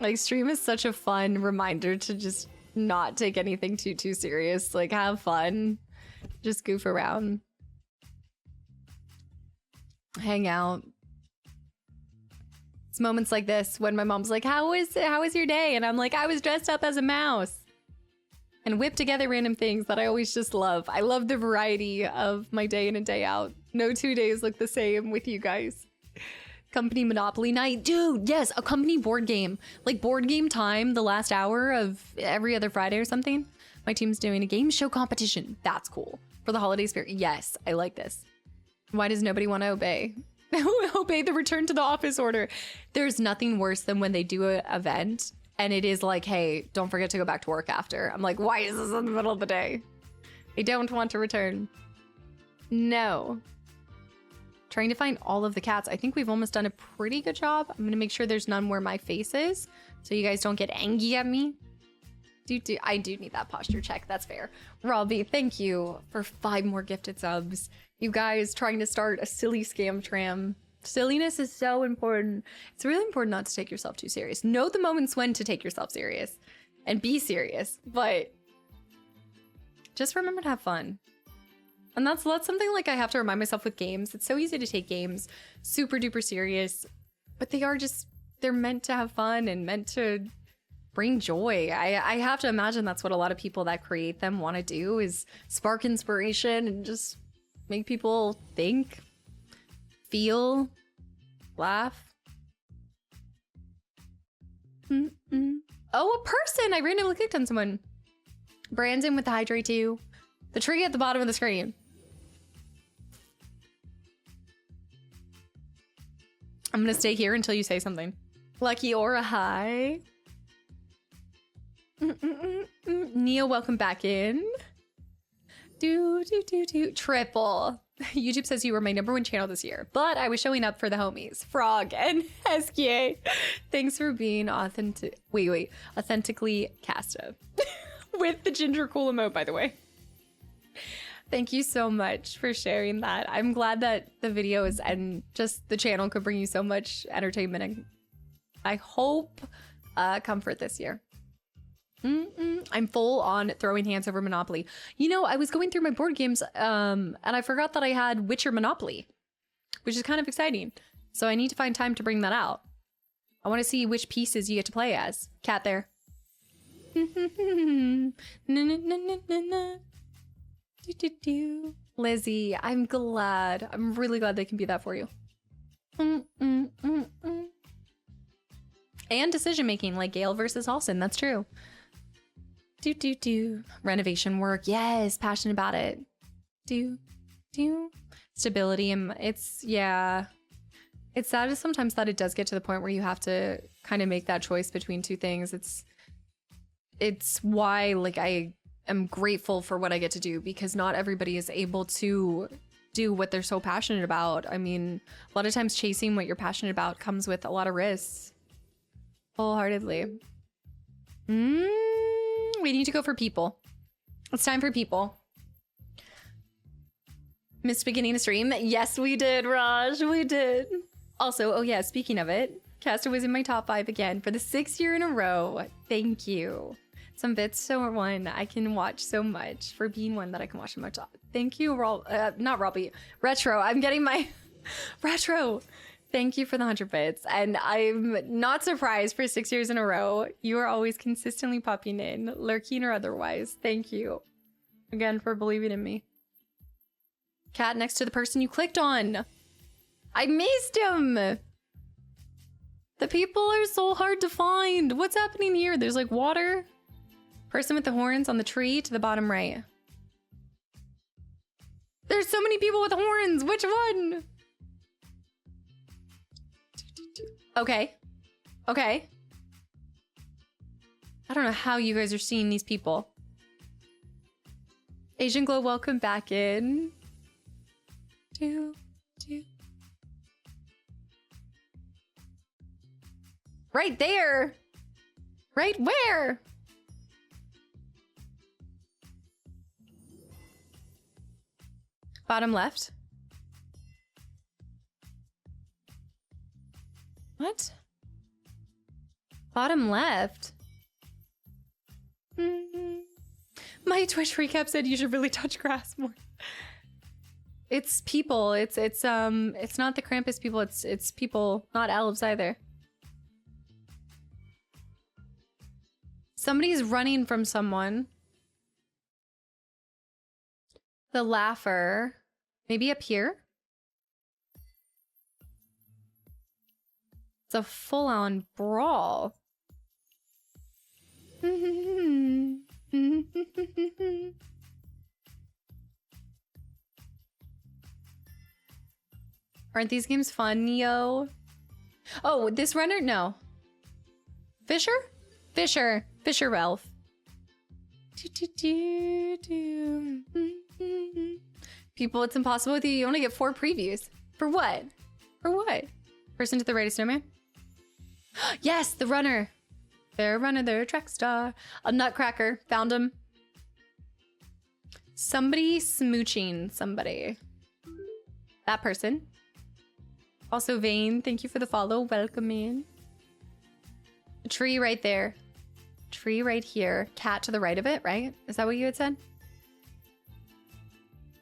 Like, stream is such a fun reminder to just not take anything too serious. Like, have fun, just goof around, hang out. It's moments like this when my mom's like, how was your day? And I'm like, I was dressed up as a mouse. And whip together random things that I always just love. I love the variety of my day in and day out. No 2 days look the same with you guys. Company Monopoly night. Dude, yes, a company board game. Like board game time, the last hour of every other Friday or something. My team's doing a game show competition. That's cool. For the holiday spirit. Yes, I like this. Why does nobody want to obey? Obey the return to the office order. There's nothing worse than when they do an event and it is like, hey, don't forget to go back to work after. I'm like, why is this in the middle of the day? I don't want to return. No. Trying to find all of the cats. I think we've almost done a pretty good job. I'm gonna make sure there's none where my face is so you guys don't get angry at me. I do need that posture check. That's fair. Robbie, thank you for 5 more gifted subs. You guys trying to start a silly scam tram. Silliness is so important. It's really important not to take yourself too serious. Know the moments when to take yourself serious and be serious, but just remember to have fun. And that's something like I have to remind myself with games. It's so easy to take games super duper serious, but they're meant to have fun and meant to bring joy. I have to imagine that's what a lot of people that create them want to do, is spark inspiration and just make people think, feel, laugh. Oh, a person! I randomly clicked on someone. Brandon with the hydrate too. The tree at the bottom of the screen. I'm gonna stay here until you say something. Lucky Aura, hi. Neo, welcome back in. Triple. YouTube says you were my #1 channel this year, but I was showing up for the homies, Frog and SKA. Thanks for being authentic. Wait, authentically Casta. With the ginger cool emote, by the way. Thank you so much for sharing that. I'm glad that the videos and just the channel could bring you so much entertainment and I hope comfort this year. I'm full on throwing hands over Monopoly. You know, I was going through my board games and I forgot that I had Witcher Monopoly, which is kind of exciting. So I need to find time to bring that out. I want to see which pieces you get to play as. Cat there. Lizzie, I'm glad. I'm really glad they can be that for you. And decision making, like Gale versus Halson. That's true. Renovation work. Yes, passionate about it. Stability. And it's sad sometimes that it does get to the point where you have to kind of make that choice between two things. It's why, like, I am grateful for what I get to do, because not everybody is able to do what they're so passionate about. I mean, a lot of times chasing what you're passionate about comes with a lot of risks. Wholeheartedly. We need to go for people. It's time for people. Missed beginning of stream. Yes, we did, Raj. We did. Also, oh yeah, speaking of it, Casta was in my top 5 again for the 6th year in a row. Thank you. Some bits, so one I can watch so much, for being one that I can watch so much. Thank you, not Robbie. Retro. I'm getting my Retro. Thank you for the 100 bits. And I'm not surprised for 6 years in a row. You are always consistently popping in, lurking or otherwise. Thank you again for believing in me. Cat next to the person you clicked on. I missed him. The people are so hard to find. What's happening here? There's like water. Person with the horns on the tree to the bottom right. There's so many people with horns. Which one? Okay. Okay. I don't know how you guys are seeing these people. Asian Glow, welcome back in. Right there. Right where? Bottom left. What? Bottom left? My Twitch recap said you should really touch grass more. It's people. It's not the Krampus people. It's people, not elves either. Somebody's running from someone. The laugher. Maybe up here? It's a full-on brawl. Aren't these games fun, yo? Oh, this runner? No. Fisher? Fisher. Fisher Ralph. People, it's impossible with you. You only get 4 previews. For what? For what? Person to the right of snowman? Yes, the runner. They're a runner, they're a track star. A nutcracker. Found him. Somebody smooching somebody. That person. Also, Vane, thank you for the follow. Welcome in. A tree right there. Tree right here. Cat to the right of it, right? Is that what you had said?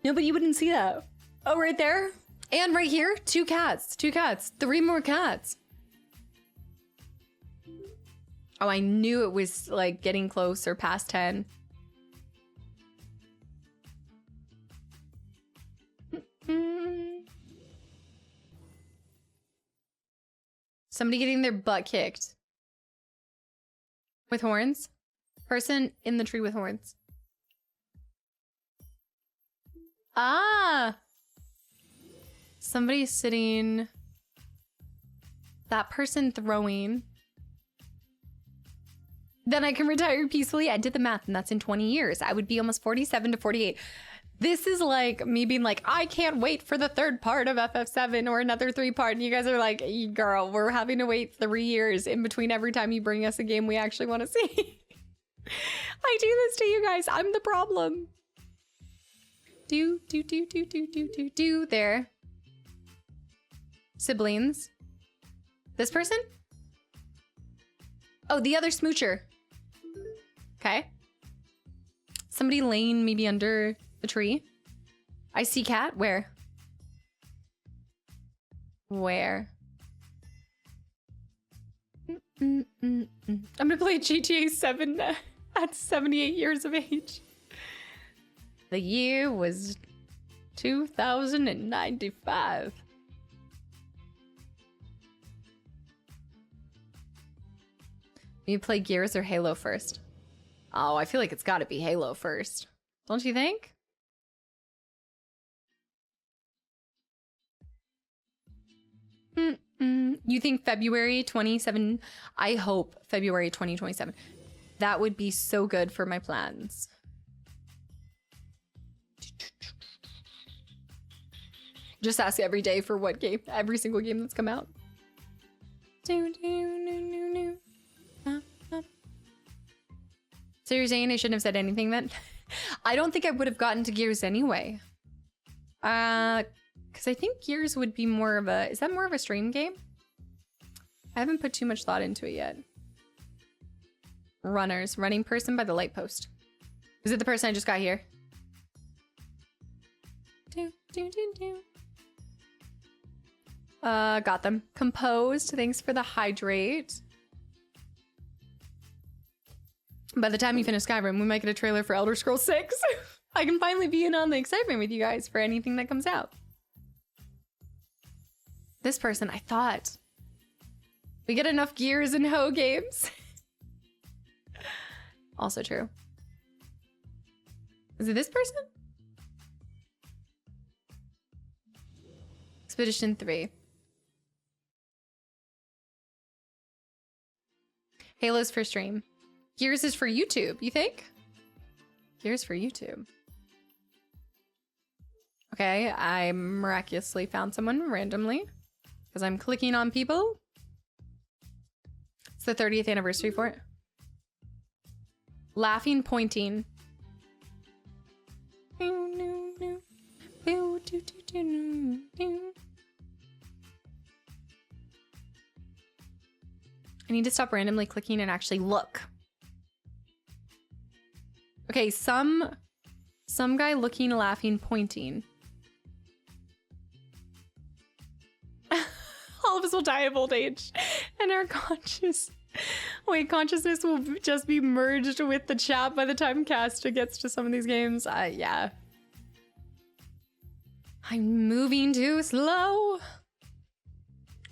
No, but you wouldn't see that. Oh, right there? And right here, 2 cats. 2 cats. 3 more cats. Oh, I knew it was like getting close or past 10. Somebody getting their butt kicked. With horns? Person in the tree with horns. Ah! Somebody sitting. That person throwing. Then I can retire peacefully. I did the math and that's in 20 years. I would be almost 47 to 48. This is like me being like, I can't wait for the 3rd part of FF7 or another 3 part. And you guys are like, girl, we're having to wait 3 years in between every time you bring us a game we actually want to see. I do this to you guys. I'm the problem. Do. There. Siblings. This person? Oh, the other smoocher. Okay. Somebody laying maybe under the tree. I see cat. Where? Where? I'm gonna play GTA 7 at 78 years of age. The year was 2095. You play Gears or Halo first? Oh, I feel like it's gotta be Halo first. Don't you think? You think February 27? I hope February 2027. That would be so good for my plans. Just ask every day for what game, every single game that's come out. So you're saying I shouldn't have said anything then? I don't think I would have gotten to Gears anyway. Because I think Gears would be more of a... Is that more of a stream game? I haven't put too much thought into it yet. Runners. Running person by the light post. Is it the person I just got here? Got them. Composed. Thanks for the hydrate. By the time you finish Skyrim, we might get a trailer for Elder Scrolls 6. I can finally be in on the excitement with you guys for anything that comes out. This person, I thought. We get enough Gears and Ho games. Also true. Is it this person? Expedition 3. Halo's for stream. Gears is for YouTube, you think? Gears for YouTube. Okay, I miraculously found someone randomly because I'm clicking on people. It's the 30th anniversary for it. Laughing, pointing. I need to stop randomly clicking and actually look. Okay, some guy looking, laughing, pointing. All of us will die of old age and are conscious Wait, consciousness will just be merged with the chat by the time Casta gets to some of these games. Yeah. I'm moving too slow.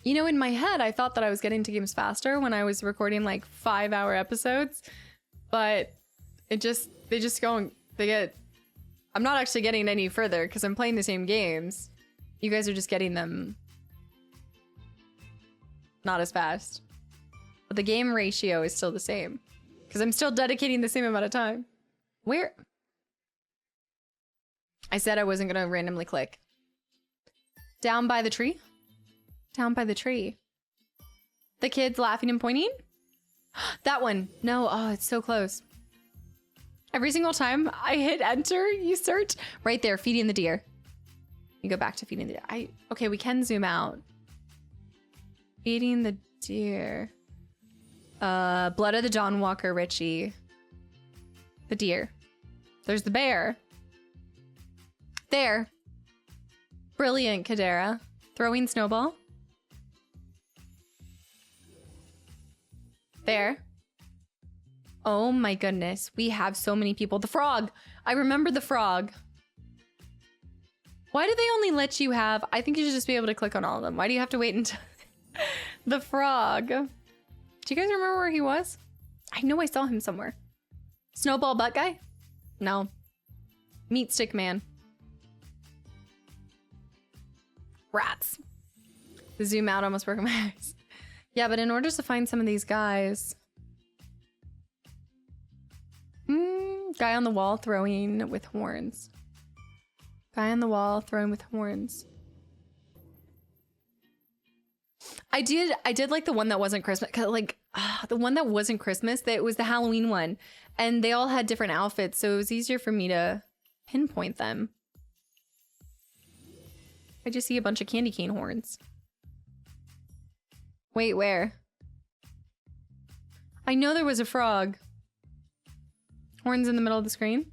You know, in my head, I thought that I was getting to games faster when I was recording like 5-hour episodes, but they just get, I'm not actually getting any further because I'm playing the same games. You guys are just getting them not as fast. But the game ratio is still the same because I'm still dedicating the same amount of time. Where? I said I wasn't going to randomly click. Down by the tree? Down by the tree. The kids laughing and pointing? That one. No, oh, it's so close. Every single time I hit enter, you search. Right there, feeding the deer. You go back to feeding the deer. Okay, we can zoom out. Feeding the deer. Blood of the John Walker Ritchie. The deer. There's the bear. There. Brilliant, Kadera. Throwing snowball. There. Oh my goodness. We have so many people. The frog. I remember the frog. Why do they only let you have... I think you should just be able to click on all of them. Why do you have to wait until... The frog. Do you guys remember where he was? I know I saw him somewhere. Snowball butt guy? No. Meat stick man. Rats. The zoom out almost broke my eyes. Yeah, but in order to find some of these guys... Guy on the wall throwing with horns. Guy on the wall throwing with horns. I did like the one that wasn't Christmas. Like, the one that wasn't Christmas, that was the Halloween one. And they all had different outfits, so it was easier for me to pinpoint them. I just see a bunch of candy cane horns. Wait, where? I know there was a frog. Horns in the middle of the screen.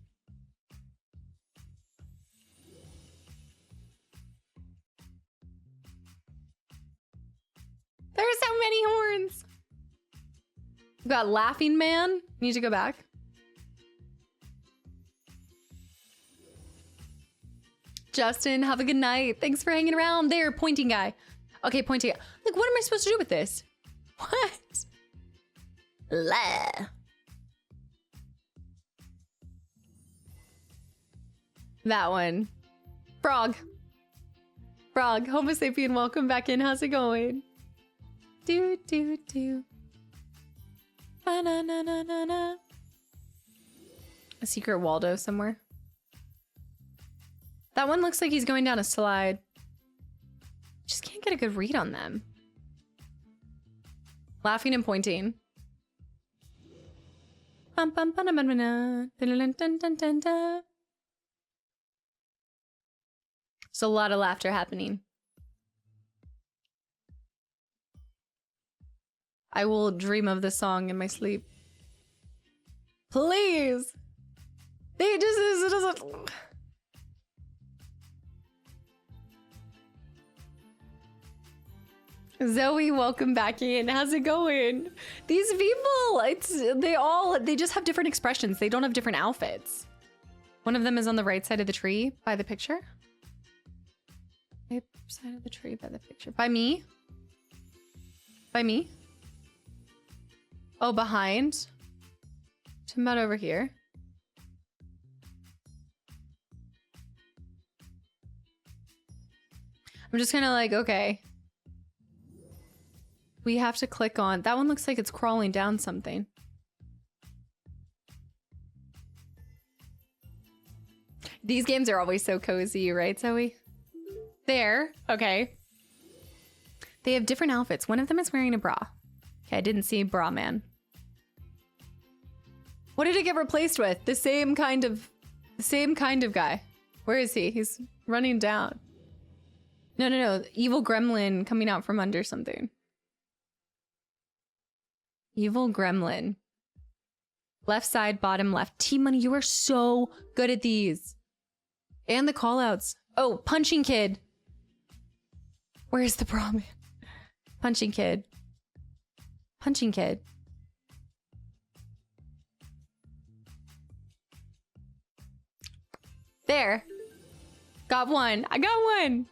There are so many horns. We've got Laughing Man. Need to go back. Justin, have a good night. Thanks for hanging around. There, pointing guy. Okay, pointing guy. Like, what am I supposed to do with this? What? La. That one. Frog. Frog. Homo sapien, welcome back in. How's it going? Do, do, do. Na, na, na, na, na, na. A secret Waldo somewhere. That one looks like he's going down a slide. Just can't get a good read on them. Laughing and pointing. Bum, bum, bum, bum, bum, bum, dun, dun, dun, dun, dun. There's a lot of laughter happening. I will dream of this song in my sleep. Please! It doesn't... Zoe, welcome back in. How's it going? These people, they just have different expressions. They don't have different outfits. One of them is on the right side of the tree by the picture. Right side of the tree by the picture. By me? By me? Oh, behind? I'm about over here. I'm just kind of like, okay. We have to click on... That one looks like it's crawling down something. These games are always so cozy, right, Zoe? There. Okay. They have different outfits. One of them is wearing a bra. Okay, I didn't see bra man. What did it get replaced with? The same kind of guy. Where is he? He's running down. No. Evil gremlin coming out from under something. Evil gremlin. Left side, bottom left. T-Money, you are so good at these. And the callouts. Oh, punching kid. Where's the bra man? Punching kid. Punching kid. There. Got one. I got one.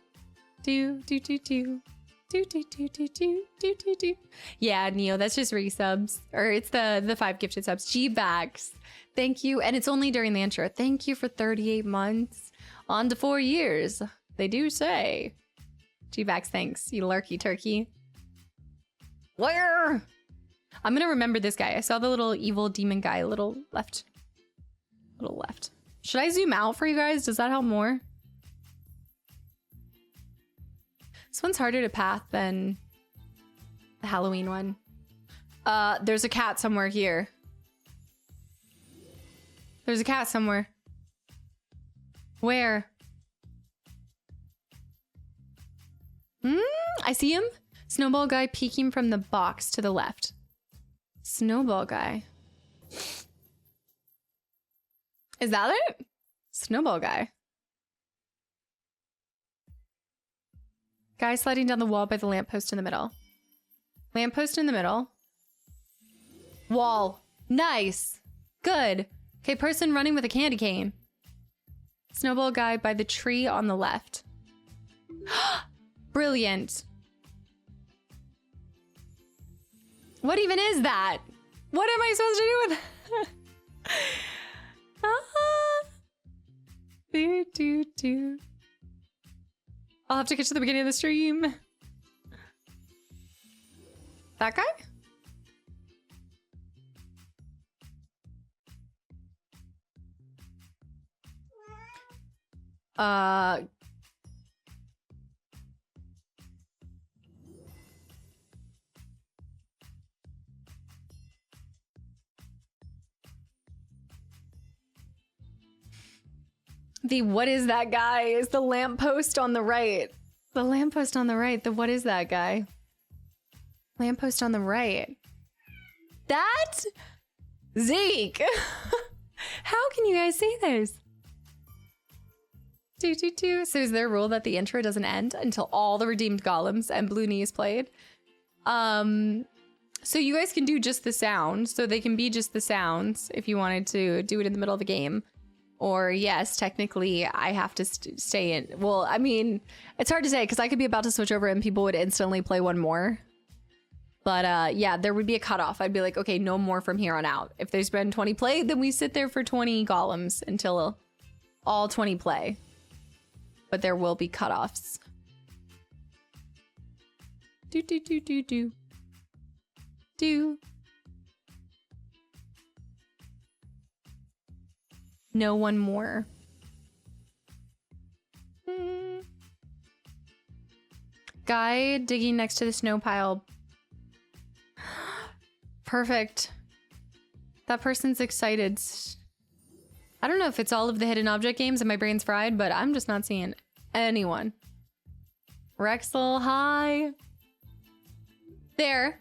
Do, do, do, do. Do, do, do, do, do, do, do, do. Yeah, Neo, that's just resubs. Or it's the 5 gifted subs. G-Backs. Thank you. And it's only during the intro. Thank you for 38 months. On to 4 years. They do say. G-Backs, thanks, you lurky turkey. Where? I'm gonna remember this guy. I saw the little evil demon guy, little left. Little left. Should I zoom out for you guys? Does that help more? This one's harder to path than the Halloween one. There's a cat somewhere here. There's a cat somewhere. Where? I see him. Snowball guy peeking from the box to the left. Snowball guy. Is that it? Snowball guy. Guy sliding down the wall by the lamppost in the middle. Lamppost in the middle. Wall. Nice. Good. Okay, person running with a candy cane. Snowball guy by the tree on the left. Brilliant. What even is that? What am I supposed to do with that? Do. I'll have to get to the beginning of the stream. That guy? The what is that guy is the lamppost on the right. The lamppost on the right. The what is that guy? Lamppost on the right. That? Zeke! How can you guys see this? So is there a rule that the intro doesn't end until all the redeemed golems and Blue Knee is played? So you guys can do just the sound. So they can be just the sounds if you wanted to do it in the middle of the game. Or yes, technically I have to stay in. Well, I mean, it's hard to say because I could be about to switch over and people would instantly play one more. But yeah, there would be a cutoff. I'd be like, okay, no more from here on out. If there's been 20 played, then we sit there for 20 golems until all 20 play. But there will be cutoffs. Do. No one more. Guy digging next to the snow pile. Perfect. That person's excited. I don't know if it's all of the hidden object games and my brain's fried, but I'm just not seeing anyone. Rexel, hi. There.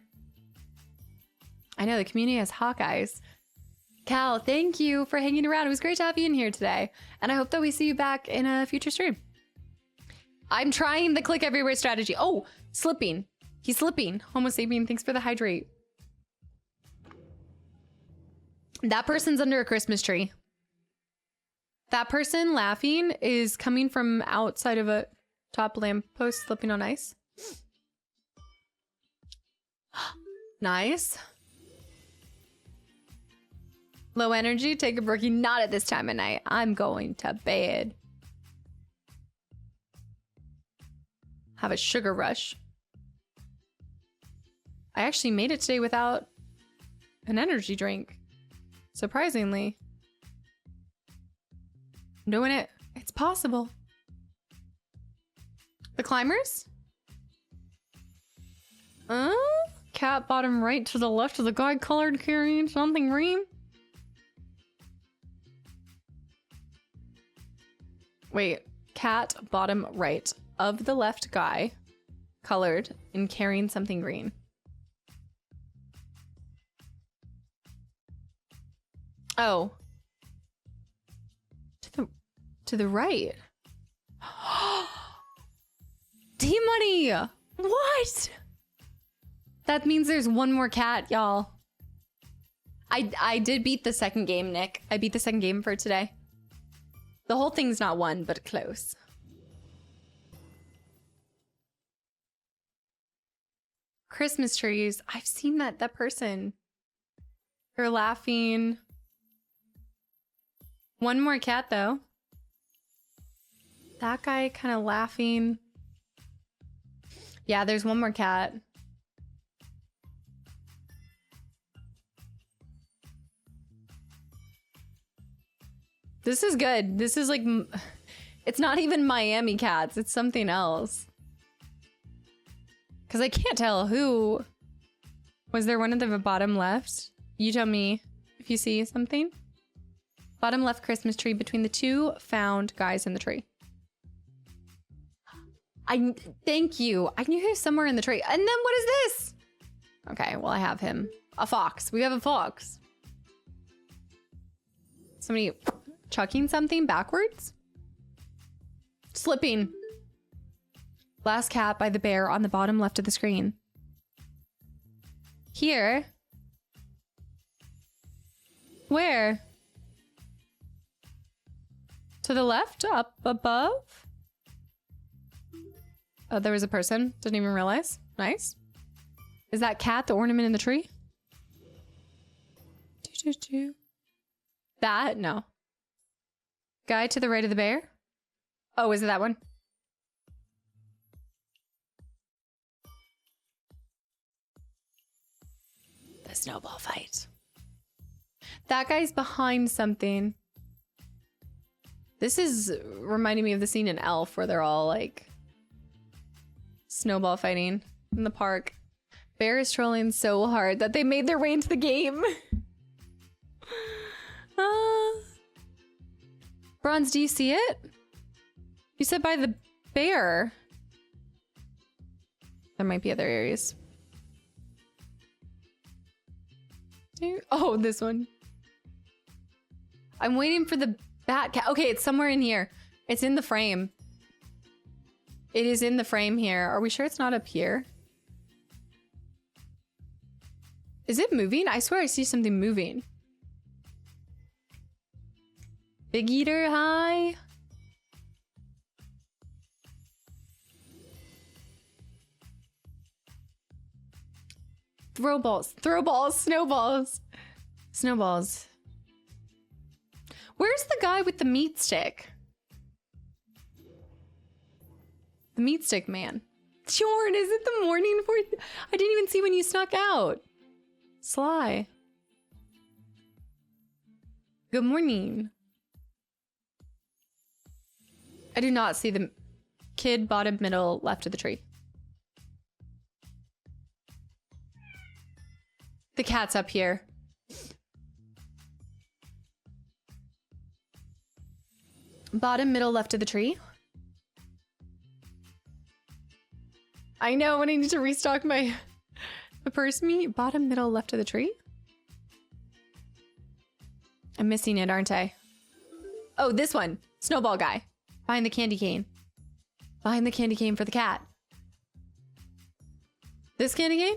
I know the community has Hawkeyes. Cal, thank you for hanging around. It was great to have you in here today. And I hope that we see you back in a future stream. I'm trying the click everywhere strategy. Oh, slipping. He's slipping. Homo sapien, thanks for the hydrate. That person's under a Christmas tree. That person laughing is coming from outside of a top lamppost slipping on ice. Nice. Low energy, take a brookie. Not at this time of night. I'm going to bed. Have a sugar rush. I actually made it today without an energy drink. Surprisingly. I'm doing it. It's possible. The climbers? Cat bottom right to the left of the guy colored carrying something green. Wait, cat bottom right of the left guy, colored and carrying something green. Oh. To the right. D-Money! What? That means there's one more cat, y'all. I did beat the second game, Nick. I beat the second game for today. The whole thing's not one, but close. Christmas trees. I've seen that person. They're laughing. One more cat, though. That guy kind of laughing. Yeah, there's one more cat. This is good. This is like, it's not even Miami cats. It's something else. Because I can't tell who. Was there one at the bottom left? You tell me if you see something. Bottom left Christmas tree between the two found guys in the tree. Thank you. I knew he was somewhere in the tree. And then what is this? Okay, well, I have him. A fox. We have a fox. Somebody chucking something backwards? Slipping. Last cat by the bear on the bottom left of the screen. Here. Where? To the left? Up above? Oh, there was a person. Didn't even realize. Nice. Is that cat the ornament in the tree? That? No. Guy to the right of the bear? Oh, is it that one? The snowball fight. That guy's behind something. This is reminding me of the scene in Elf where they're all like snowball fighting in the park. Bear is trolling so hard that they made their way into the game. Bronze, do you see it? You said by the bear. There might be other areas. Oh, this one. I'm waiting for the bat cat. Okay, it's somewhere in here. It's in the frame. It is in the frame here. Are we sure it's not up here? Is it moving? I swear I see something moving. Big Eater, hi. Throw balls, snowballs. Snowballs. Where's the guy with the meat stick? The meat stick man. Jorn, is it the morning for? I didn't even see when you snuck out. Sly. Good morning. I do not see the kid bottom middle left of the tree. The cat's up here. Bottom middle left of the tree. I know when I need to restock my purse meat. Bottom middle left of the tree. I'm missing it, aren't I? Oh, this one. Snowball guy. Behind the candy cane. Behind the candy cane for the cat. This candy cane?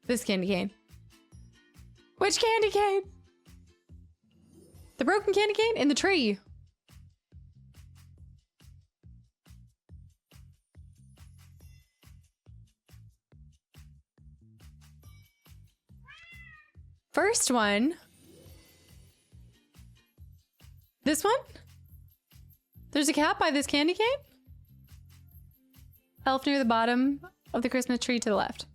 This candy cane. Which candy cane? The broken candy cane in the tree. First one. This one? There's a cat by this candy cane? Elf near the bottom of the Christmas tree to the left.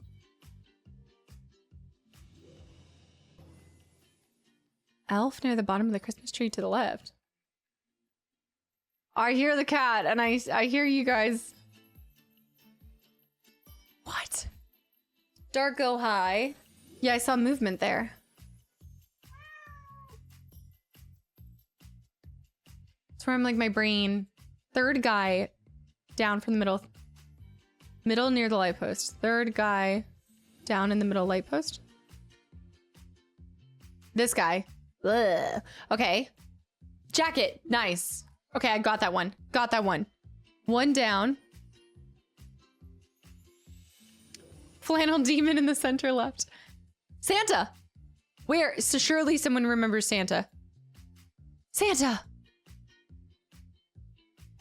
Elf near the bottom of the Christmas tree to the left. I hear the cat and I hear you guys. What? Dark go high. Yeah, I saw movement there. It's where I'm like my brain. Third guy down from the middle. Middle near the light post. Third guy down in the middle light post. This guy. Ugh. Okay. Jacket. Nice. Okay, I got that one. Got that one. One down. Flannel demon in the center left. Santa. Where? So surely someone remembers Santa. Santa.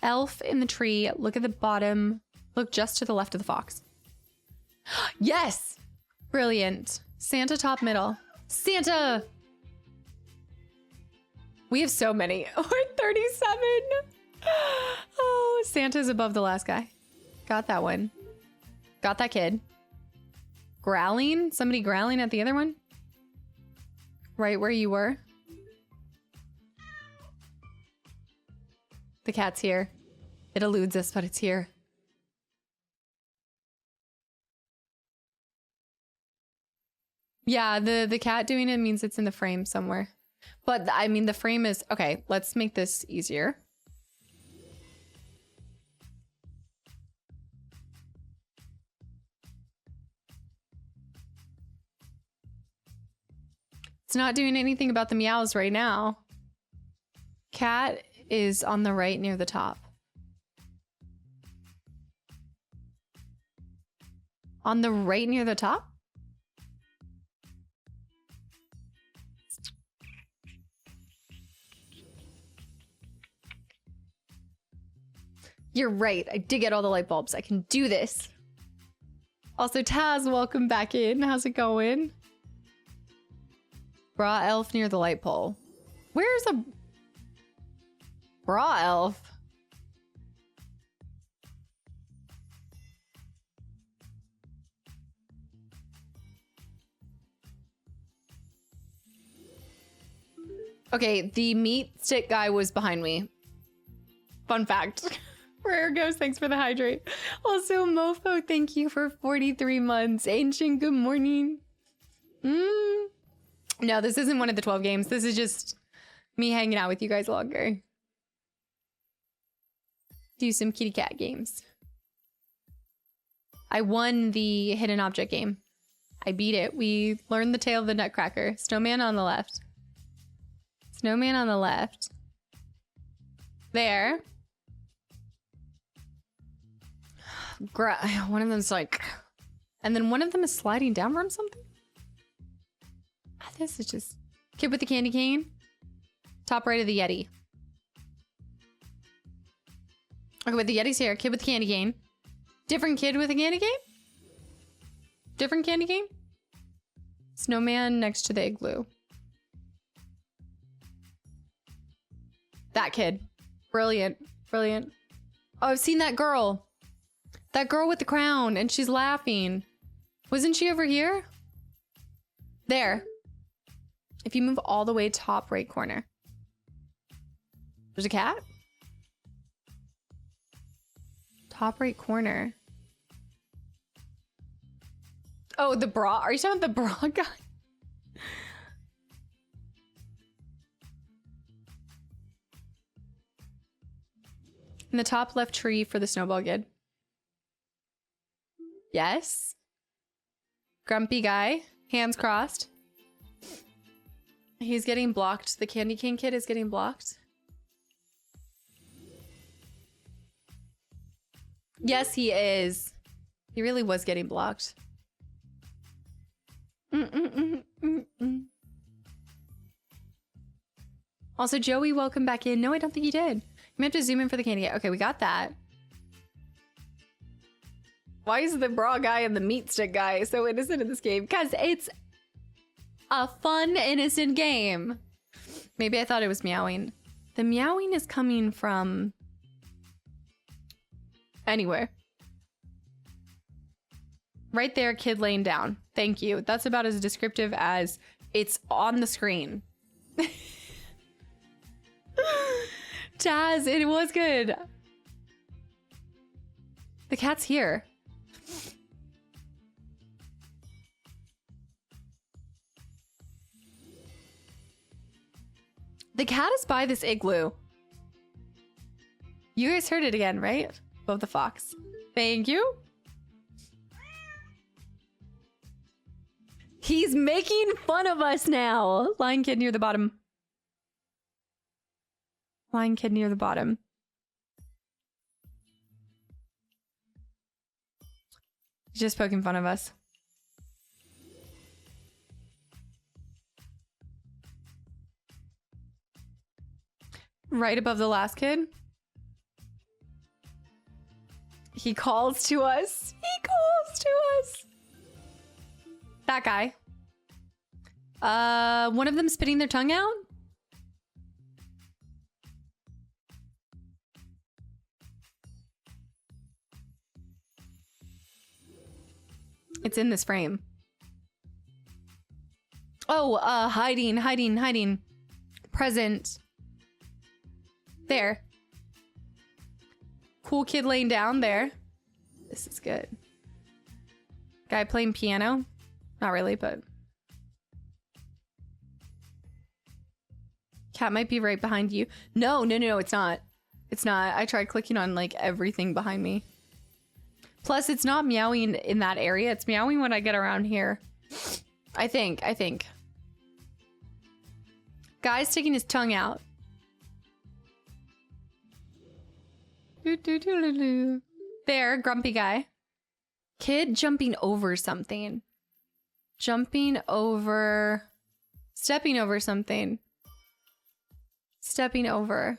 elf in the tree. Look at the bottom. Look just to the left of the fox. Yes! Brilliant. Santa top middle. Santa! We have so many. We're 37. Oh, Santa's above the last guy. Got that one. Got that kid. Growling? Somebody growling at the other one? Right where you were? The cat's here. It eludes us, but it's here. Yeah, the cat doing it means it's in the frame somewhere. But I mean, the frame is... Okay, let's make this easier. It's not doing anything about the meows right now. Cat is on the right near the top. On the right near the top? You're right. I did get all the light bulbs. I can do this. Also, Taz, welcome back in. How's it going? Bra elf near the light pole. Where's a bra elf? Okay, the meat stick guy was behind me. Fun fact. Rare Ghost, thanks for the hydrate. Also, Mofo, thank you for 43 months. Ancient, good morning. No, this isn't one of the 12 games. This is just me hanging out with you guys longer. Do some kitty cat games. I won the hidden object game. I beat it. We learned the tale of the Nutcracker. Snowman on the left. Snowman on the left. There. One of them's like... And then one of them is sliding down from something? This is just... Kid with the candy cane. Top right of the Yeti. Okay, but the Yeti's here. Kid with the candy cane. Different kid with a candy cane? Different candy cane? Snowman next to the igloo. That kid. Brilliant. Brilliant. Oh, I've seen that girl. That girl with the crown, and she's laughing. Wasn't she over here? There. If you move all the way top right corner. There's a cat? Top right corner. Oh, the bra. Are you talking about the bra guy? In the top left tree for the snowball kid. Yes. Grumpy guy. Hands crossed. He's getting blocked. The Candy Cane kid is getting blocked. Yes, he is. He really was getting blocked. Also, Joey, welcome back in. No, I don't think you did. You may have to zoom in for the candy. Okay, we got that. Why is the bra guy and the meat stick guy so innocent in this game? Because it's a fun, innocent game. Maybe I thought it was meowing. The meowing is coming from anywhere. Right there, kid laying down. Thank you. That's about as descriptive as it's on the screen. Taz, it was good. The cat's here. The cat is by this igloo. You guys heard it again, right? Above the fox. Thank you. He's making fun of us now. Lion kid near the bottom. Lion kid near the bottom. He's just poking fun of us. Right above the last kid. He calls to us. He calls to us. That guy. One of them spitting their tongue out. It's in this frame. Oh, hiding. Present. There. Cool kid laying down there. This is good. Guy playing piano. Not really, but... Cat might be right behind you. No, it's not. It's not. I tried clicking on, like, everything behind me. Plus, it's not meowing in that area. It's meowing when I get around here. I think. Guy's sticking his tongue out. There, grumpy guy. Kid jumping over something. Stepping over something. Stepping over.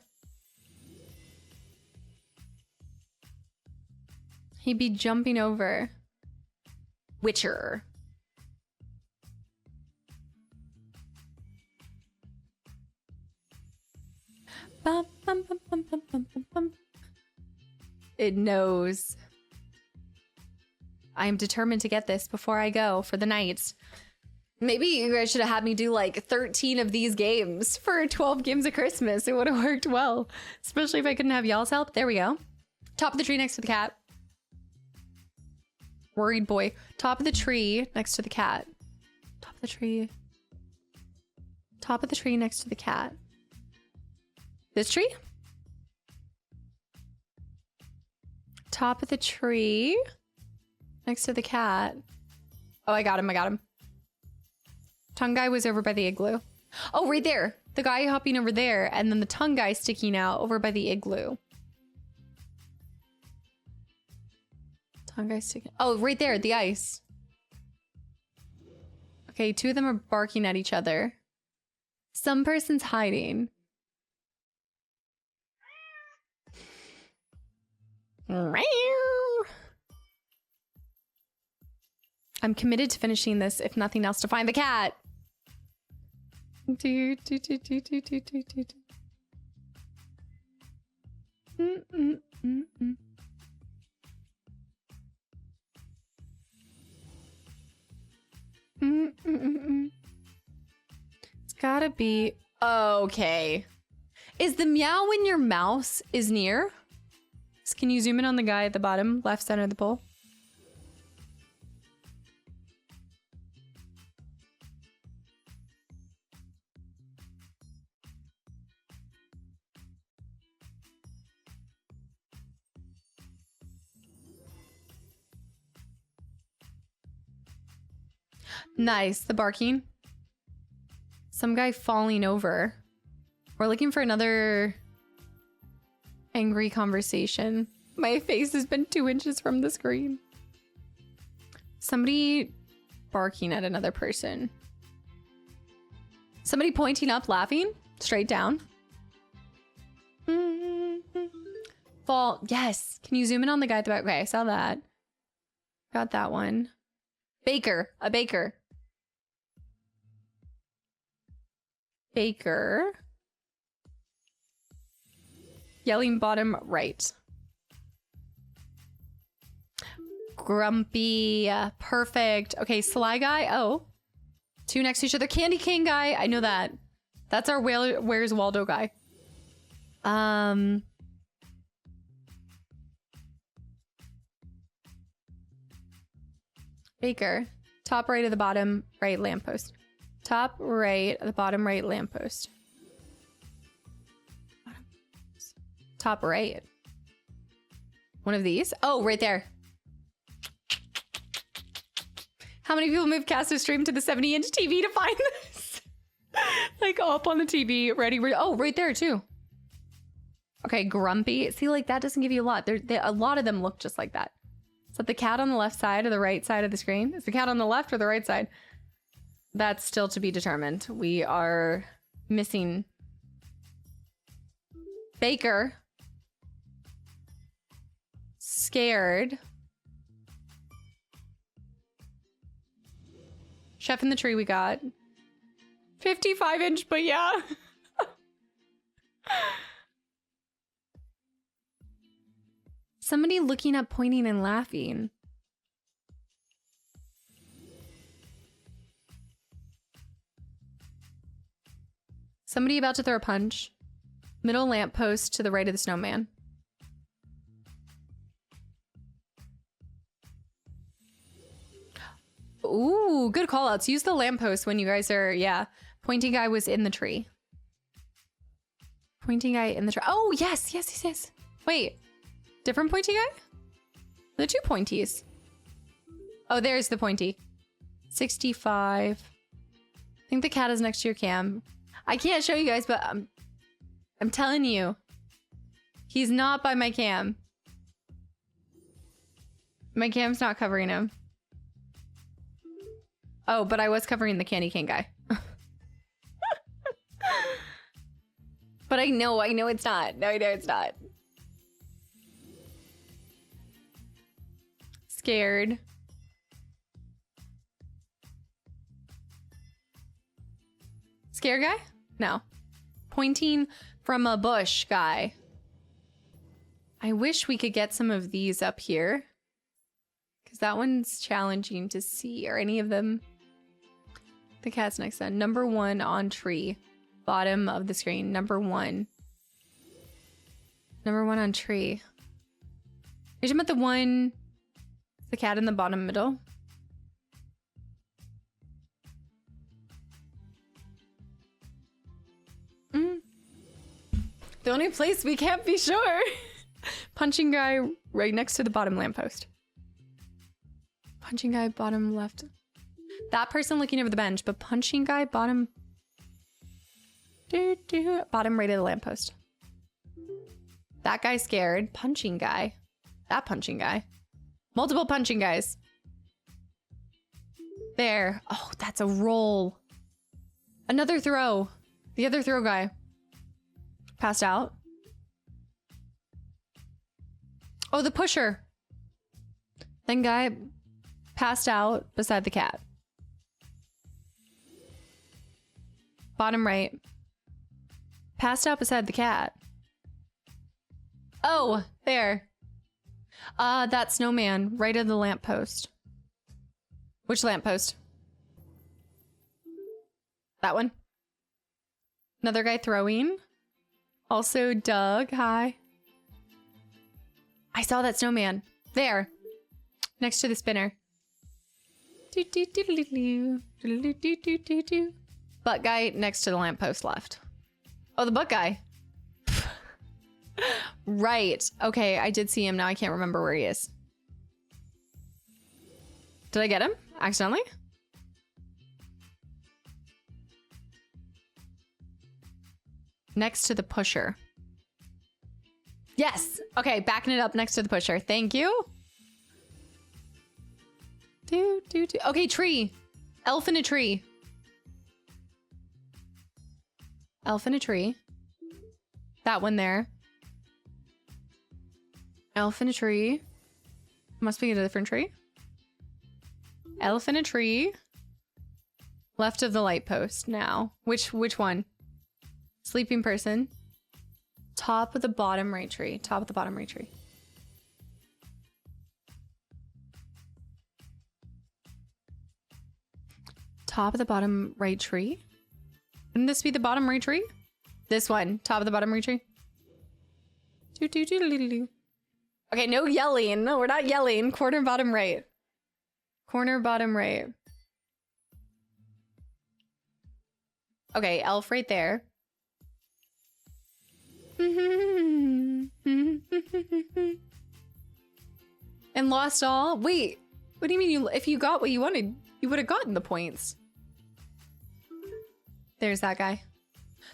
He'd be jumping over. Witcher. Bum, bum, bum, bum, bum, bum, bum, bum. It knows. I am determined to get this before I go for the night. Maybe you guys should have had me do like 13 of these games for 12 games of Christmas. It would have worked well. Especially if I couldn't have y'all's help. There we go. Top of the tree next to the cat. Worried boy. Top of the tree next to the cat. Top of the tree. Top of the tree next to the cat. This tree? Top of the tree next to the cat. Oh, I got him. Tongue guy was over by the igloo. Oh, right there. The guy hopping over there, and then the tongue guy sticking out over by the igloo. Tongue guy sticking... Oh, right there, the ice. Okay, two of them are barking at each other. Some person's hiding. I'm committed to finishing this, if nothing else, to find the cat. It's gotta be... Okay. Is the meow when your mouse is near? Can you zoom in on the guy at the bottom, left center of the poll? Nice, the barking. Some guy falling over. We're looking for another angry conversation. My face has been 2 inches from the screen. Somebody barking at another person. Somebody pointing up, laughing. Straight down. Fall. Yes. Can you zoom in on the guy at the back? Okay, I saw that. Got that one. Baker. A baker. Baker. Yelling bottom right. Grumpy. Perfect. Okay, Sly guy. Oh. Two next to each other. Candy Cane guy. I know that. That's our Where's Waldo guy. Baker. Top right of the bottom right lamppost. Top right of the bottom right lamppost. Top right. One of these. Oh, right there. How many people moved Casto Stream to the 70-inch TV to find this? Like up on the TV, ready. Oh, right there too. Okay, Grumpy. See, like that doesn't give you a lot. A lot of them look just like that. Is that the cat on the left side or the right side of the screen? Is the cat on the left or the right side? That's still to be determined. We are missing Baker. Scared. Chef in the tree we got. 55-inch, but yeah. Somebody looking up, pointing, and laughing. Somebody about to throw a punch. Middle lamppost to the right of the snowman. Ooh, good call outs. Use the lamppost when you guys are, yeah. Pointing guy was in the tree. Pointing guy in the tree. Oh, yes, yes, yes, yes. Wait, different pointy guy? The two pointies. Oh, there's the pointy. 65. I think the cat is next to your cam. I can't show you guys, but I'm telling you, he's not by my cam. My cam's not covering him. Oh, but I was covering the candy cane guy. But I know it's not. No, I know it's not. Scared. Scare guy? No. Pointing from a bush guy. I wish we could get some of these up here, because that one's challenging to see. Are any of them? The cat's next then. Number 1 on tree. Bottom of the screen. Number 1. Number 1 on tree. Are you talking about the one, the cat in the bottom middle? The only place we can't be sure. Punching guy right next to the bottom lamppost. Punching guy bottom left. That person looking over the bench, but punching guy bottom. Bottom right of the lamppost. That guy scared. Punching guy. That punching guy. Multiple punching guys. There. Oh, that's a roll. Another throw. The other throw guy. Passed out. Oh, the pusher. Then guy passed out beside the cat. Bottom right. Passed out beside the cat. Oh, there. That snowman right of the lamppost. Which lamppost? That one. Another guy throwing. Also Doug, hi. I saw that snowman. There. Next to the spinner. Butt guy next to the lamppost left. Oh, the butt guy. Right. Okay, I did see him. Now I can't remember where he is. Did I get him? Accidentally? Next to the pusher. Yes. Okay, backing it up next to the pusher. Thank you. Okay, tree. Elf in a tree. Elf in a tree. That one there. Elf in a tree. Must be in a different tree. Elf in a tree. Left of the light post now. Which one? Sleeping person. Top of the bottom right tree. Top of the bottom right tree. Top of the bottom right tree? Wouldn't this be the bottom right tree? This one. Top of the bottom right tree. Okay, no yelling. No, we're not yelling. Corner bottom right. Corner bottom right. Okay, elf right there. And lost all? Wait, what do you mean if you got what you wanted, you would have gotten the points. There's that guy.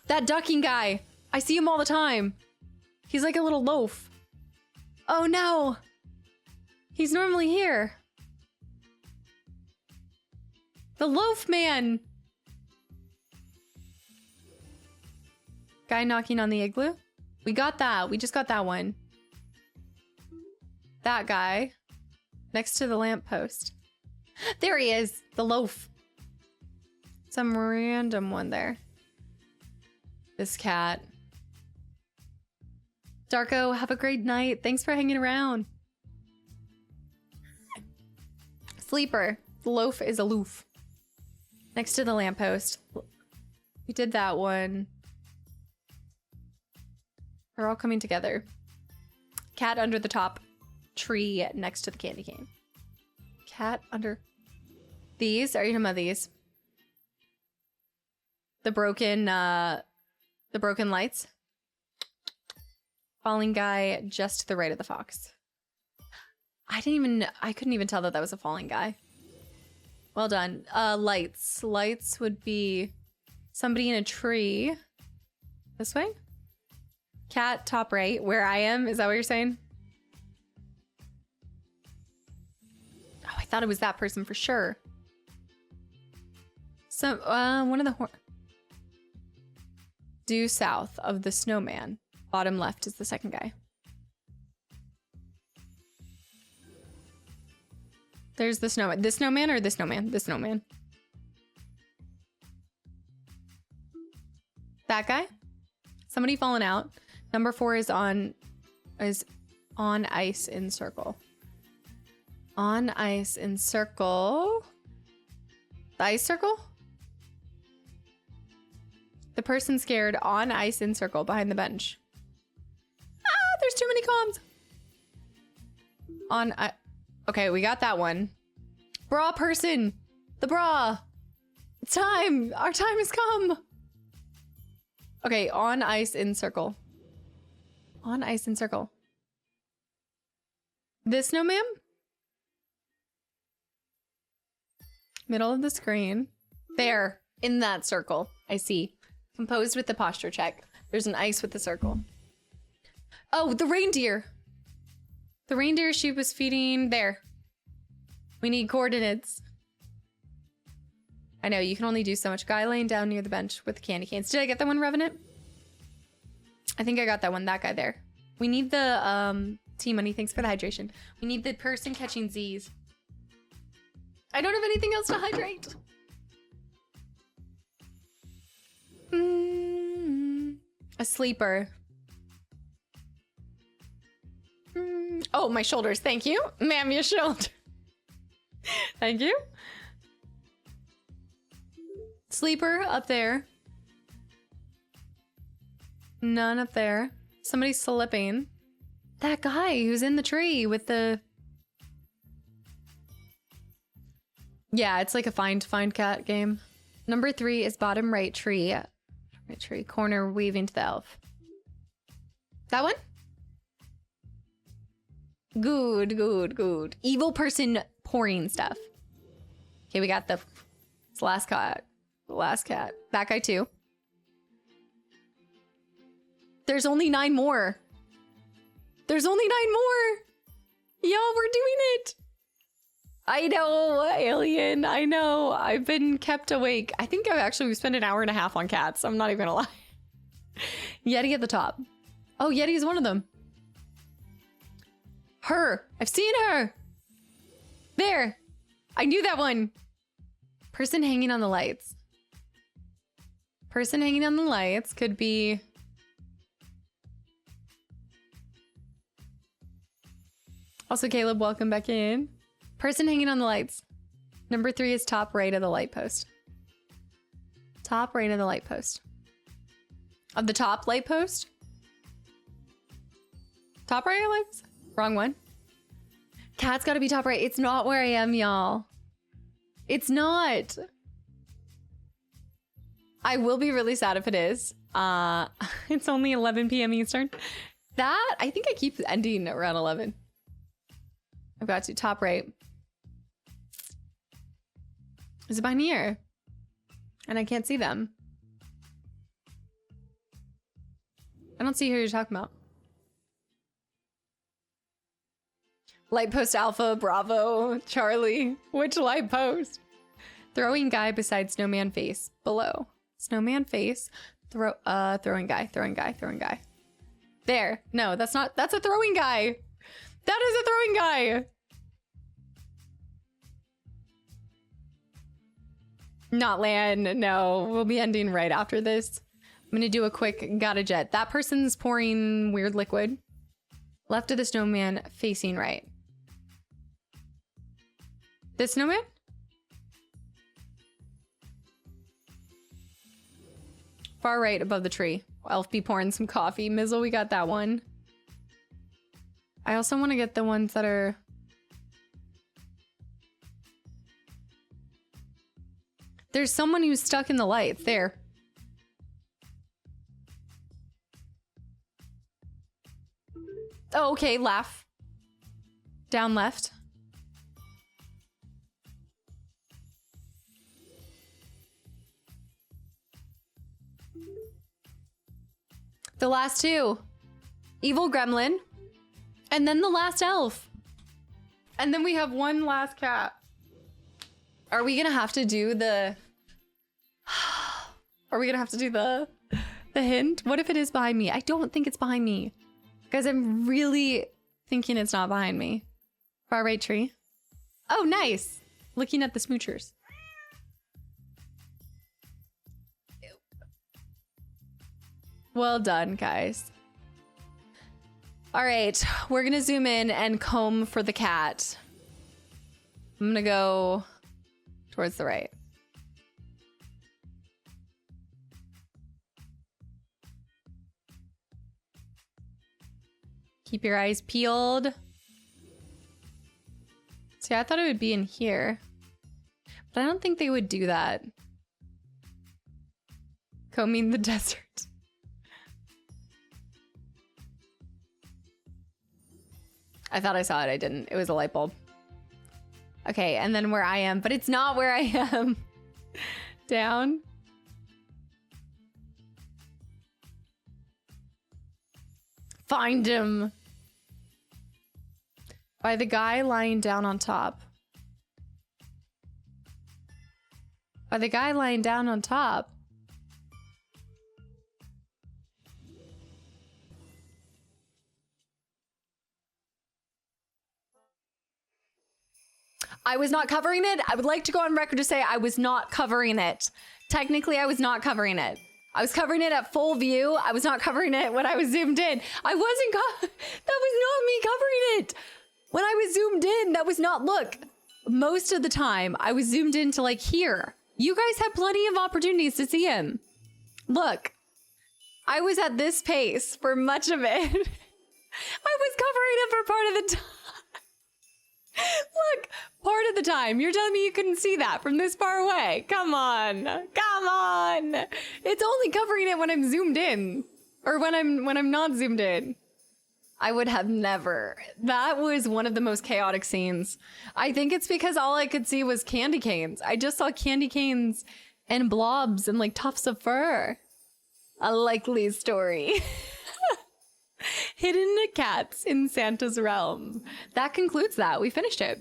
That ducking guy. I see him all the time. He's like a little loaf. Oh no. He's normally here. The loaf man. Guy knocking on the igloo. We got that. We just got that one. That guy next to the lamppost. There he is, the loaf. Some random one there. This cat. Darko, have a great night. Thanks for hanging around. Sleeper. The loaf is aloof. Next to the lamppost. We did that one. They're all coming together. Cat under the top tree next to the candy cane. Cat under... These? Are you talking about these? The broken lights. Falling guy just to the right of the fox. I couldn't even tell that was a falling guy. Well done. Lights. Lights would be somebody in a tree. This way? Cat top right, where I am. Is that what you're saying? Oh, I thought it was that person for sure. So, one of the due south of the snowman. Bottom left is the second guy. There's the snowman. This snowman or this snowman? This snowman. That guy? Somebody falling out. Number 4 is on ice in circle. On ice in circle. The ice circle? The person scared on ice in circle behind the bench. Ah, there's too many comms. Okay, we got that one. Bra person. The bra. It's time. Our time has come. Okay, on ice in circle. On ice in circle. This snowman? Middle of the screen. There. In that circle. I see. Composed with the posture check. There's an ice with the circle. Oh, the reindeer. The reindeer she was feeding there. We need coordinates. I know, you can only do so much. Guy laying down near the bench with the candy canes. Did I get that one, Revenant? I think I got that one. That guy there. We need the T-Money. Thanks for the hydration. We need the person catching Z's. I don't have anything else to hydrate. A sleeper. Oh, my shoulders. Thank you. Ma'am, your shoulder. Thank you. Sleeper up there. None up there. Somebody's slipping. That guy who's in the tree with the... Yeah, it's like a find cat game. Number 3 is bottom right tree. Right tree. Corner weaving to the elf. That one? Good, good, good. Evil person pouring stuff. Okay, we got the last cat. The last cat. That guy too. There's only 9 more. There's only 9 more. Y'all, we're doing it. I know, alien. I know. I've been kept awake. I think we've spent an hour and a half on cats. I'm not even gonna lie. Yeti at the top. Oh, Yeti is one of them. Her. I've seen her. There. I knew that one. Person hanging on the lights. Person hanging on the lights could be... Also, Caleb, welcome back in. Person hanging on the lights. Number 3 is top right of the light post. Top right of the light post. Of the top light post? Top right of the light post? Wrong one. Cat's gotta be top right. It's not where I am, y'all. It's not. I will be really sad if it is. It's only 11 p.m. Eastern. That, I think I keep ending around 11. I've got to top right. Is it behind here? And I can't see them. I don't see who you're talking about. Light post Alpha, Bravo, Charlie. Which light post? Throwing guy beside snowman face. Below. Snowman face. Throwing guy. There. No, that's a throwing guy. That is a throwing guy. Not land. No, we'll be ending right after this. I'm gonna do a quick gotta jet. That person's pouring weird liquid. Left of the snowman, facing right. This snowman? Far right above the tree. Elf be pouring some coffee. Mizzle, we got that one. I also want to get the ones that are... There's someone who's stuck in the lights. There. Oh, okay. Laugh. Down left. The last two. Evil gremlin. And then the last elf. And then we have one last cat. Are we gonna have to do the... Are we gonna have to do the hint? What if it is behind me? I don't think it's behind me. Guys, I'm really thinking it's not behind me. Far right tree. Oh, nice. Looking at the smoochers. Well done, guys. All right, we're gonna zoom in and comb for the cat. I'm gonna go towards the right. Keep your eyes peeled. See, I thought it would be in here, but I don't think they would do that. Combing the desert. I thought I saw it. I didn't. It was a light bulb. Okay, and then where I am, but it's not where I am. Down. Find him. By the guy lying down on top. By the guy lying down on top. I was not covering it. I would like to go on record to say I was not covering it. Technically, I was not covering it. I was covering it at full view. I was not covering it when I was zoomed in. I wasn't that was not me covering it. When I was zoomed in, that was not, look, most of the time I was zoomed into like here. You guys had plenty of opportunities to see him. Look, I was at this pace for much of it. I was covering it for part of the time. Look, part of the time. You're telling me you couldn't see that from this far away. Come on. Come on. It's only covering it when I'm zoomed in. Or when I'm not zoomed in. I would have never. That was one of the most chaotic scenes. I think it's because all I could see was candy canes. I just saw candy canes and blobs and like tufts of fur. A likely story. Hidden cats in Santa's realm. That concludes that. We finished it.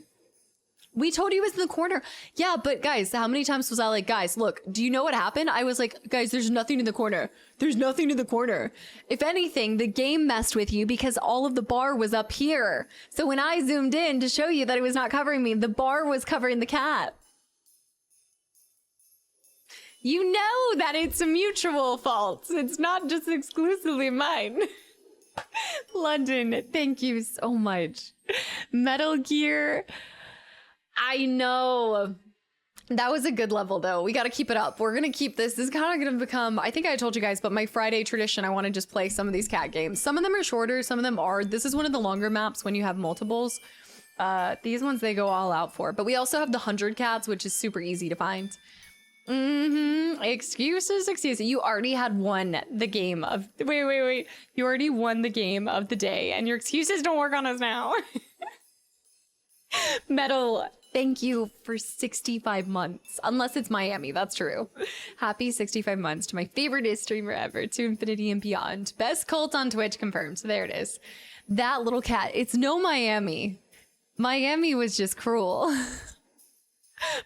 We told you it was in the corner. Yeah, but guys, how many times was I like, guys, look, do you know what happened? I was like, guys, there's nothing in the corner. There's nothing in the corner. If anything, the game messed with you because all of the bar was up here. So when I zoomed in to show you that it was not covering me, the bar was covering the cat. You know that it's a mutual fault. It's not just exclusively mine. London, thank you so much. Metal Gear. I know. That was a good level, though. We got to keep it up. We're going to keep this. This is kind of going to become, I think I told you guys, but my Friday tradition, I want to just play some of these cat games. Some of them are shorter. Some of them are. This is one of the longer maps when you have multiples. These ones, they go all out for. But we also have the 100 cats, which is super easy to find. Excuses. You already had won the game of... Wait. You already won the game of the day, and your excuses don't work on us now. Metal, thank you for 65 months. Unless it's Miami, that's true. Happy 65 months to my favorite streamer ever, to infinity and beyond. Best cult on Twitch confirmed. So there it is. That little cat. It's no Miami. Miami was just cruel.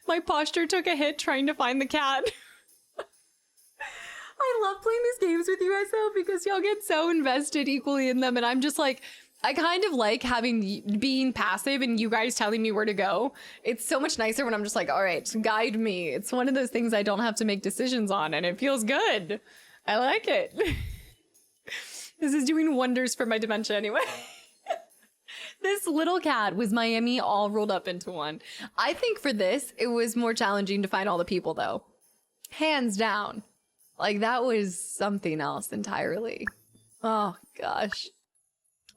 My posture took a hit trying to find the cat. I love playing these games with you guys though, because y'all get so invested equally in them, and I'm just like, I kind of like being passive and you guys telling me where to go. It's so much nicer when I'm just like, all right, guide me. It's one of those things I don't have to make decisions on, and it feels good. I like it. This is doing wonders for my dementia anyway. This little cat was Miami all rolled up into one. I think for this, it was more challenging to find all the people though. Hands down. Like that was something else entirely. Oh gosh.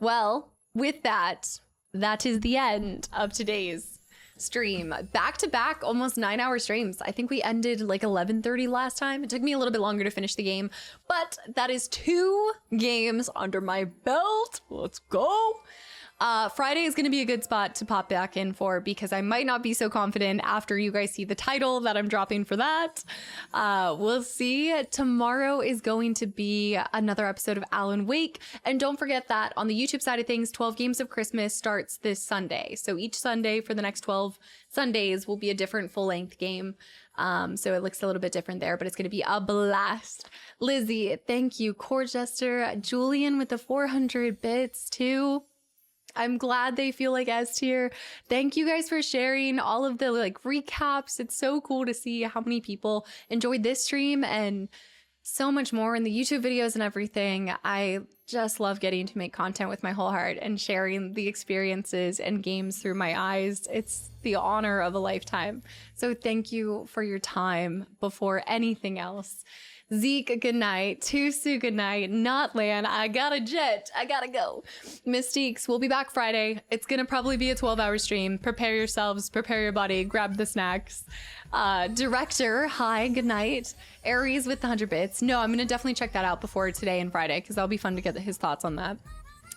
Well, with that, that is the end of today's stream. Back to back, almost 9-hour streams. I think we ended like 11:30 last time. It took me a little bit longer to finish the game, but that is 2 games under my belt. Let's go. Friday is going to be a good spot to pop back in for because I might not be so confident after you guys see the title that I'm dropping for that. We'll see. Tomorrow is going to be another episode of Alan Wake. And don't forget that on the YouTube side of things, 12 Games of Christmas starts this Sunday. So each Sunday for the next 12 Sundays will be a different full-length game. So it looks a little bit different there, but it's going to be a blast. Lizzie, thank you. Corjester, Julian with the 400 bits too. I'm glad they feel like S tier. Thank you guys for sharing all of the like recaps. It's so cool to see how many people enjoyed this stream and so much more in the YouTube videos and everything. I just love getting to make content with my whole heart and sharing the experiences and games through my eyes. It's the honor of a lifetime. So thank you for your time before anything else. Zeke, good night. Tusu, good night. Notland, I got a jet. I gotta go. Mystiques, we'll be back Friday. It's gonna probably be a 12-hour stream. Prepare yourselves, prepare your body, grab the snacks. Director, hi, good night. Aries with the 100 bits. No, I'm gonna definitely check that out before today and Friday because that'll be fun to get his thoughts on that.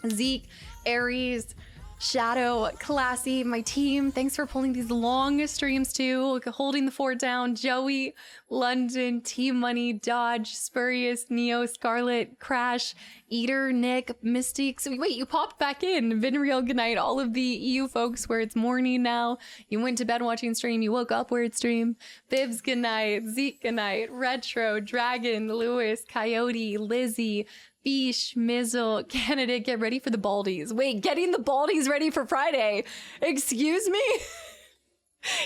Zeke, Aries, Shadow, Classy, my team, thanks for pulling these long streams too, holding the fort down. Joey, London, Team Money, Dodge, Spurious, Neo, Scarlet, Crash, Eater, Nick, Mystique. So wait, you popped back in. Vinreal, good night. All of the EU folks where it's morning now. You went to bed watching stream. You woke up where it's stream. Bibs, good night. Zeke, good night. Retro, Dragon, Lewis, Coyote, Lizzie, Beesh, Mizzle, candidate, get ready for the baldies. Wait, getting the baldies ready for Friday. Excuse me?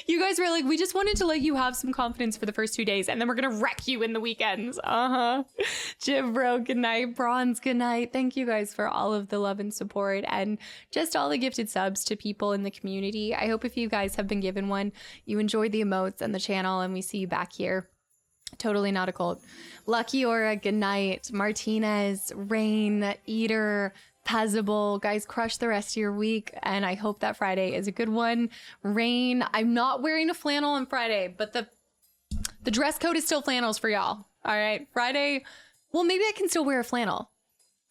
You guys were like, we just wanted to let you have some confidence for the first 2 days, and then we're gonna wreck you in the weekends. Jim Bro, good night. Bronze, good night. Thank you guys for all of the love and support and just all the gifted subs to people in the community. I hope if you guys have been given one, you enjoyed the emotes and the channel, and we see you back here. Totally not a cult. Lucky Aura, good night. Martinez, Rain, Eater, Pezable. Guys, crush the rest of your week, and I hope that Friday is a good one. Rain, I'm not wearing a flannel on Friday, but the dress code is still flannels for y'all. All right, Friday, well, maybe I can still wear a flannel.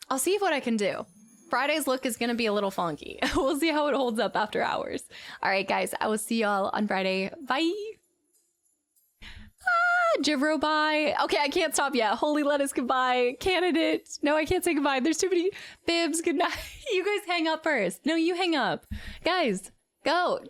I'll see what I can do. Friday's look is going to be a little funky. We'll see how it holds up after hours. All right, guys, I will see y'all on Friday. Bye. Jivro, bye. Okay, I can't stop yet. Holy Lettuce, goodbye. Candidate, no, I can't say goodbye. There's too many. Bibs, good night. You guys hang up first. No, you hang up. Guys, go.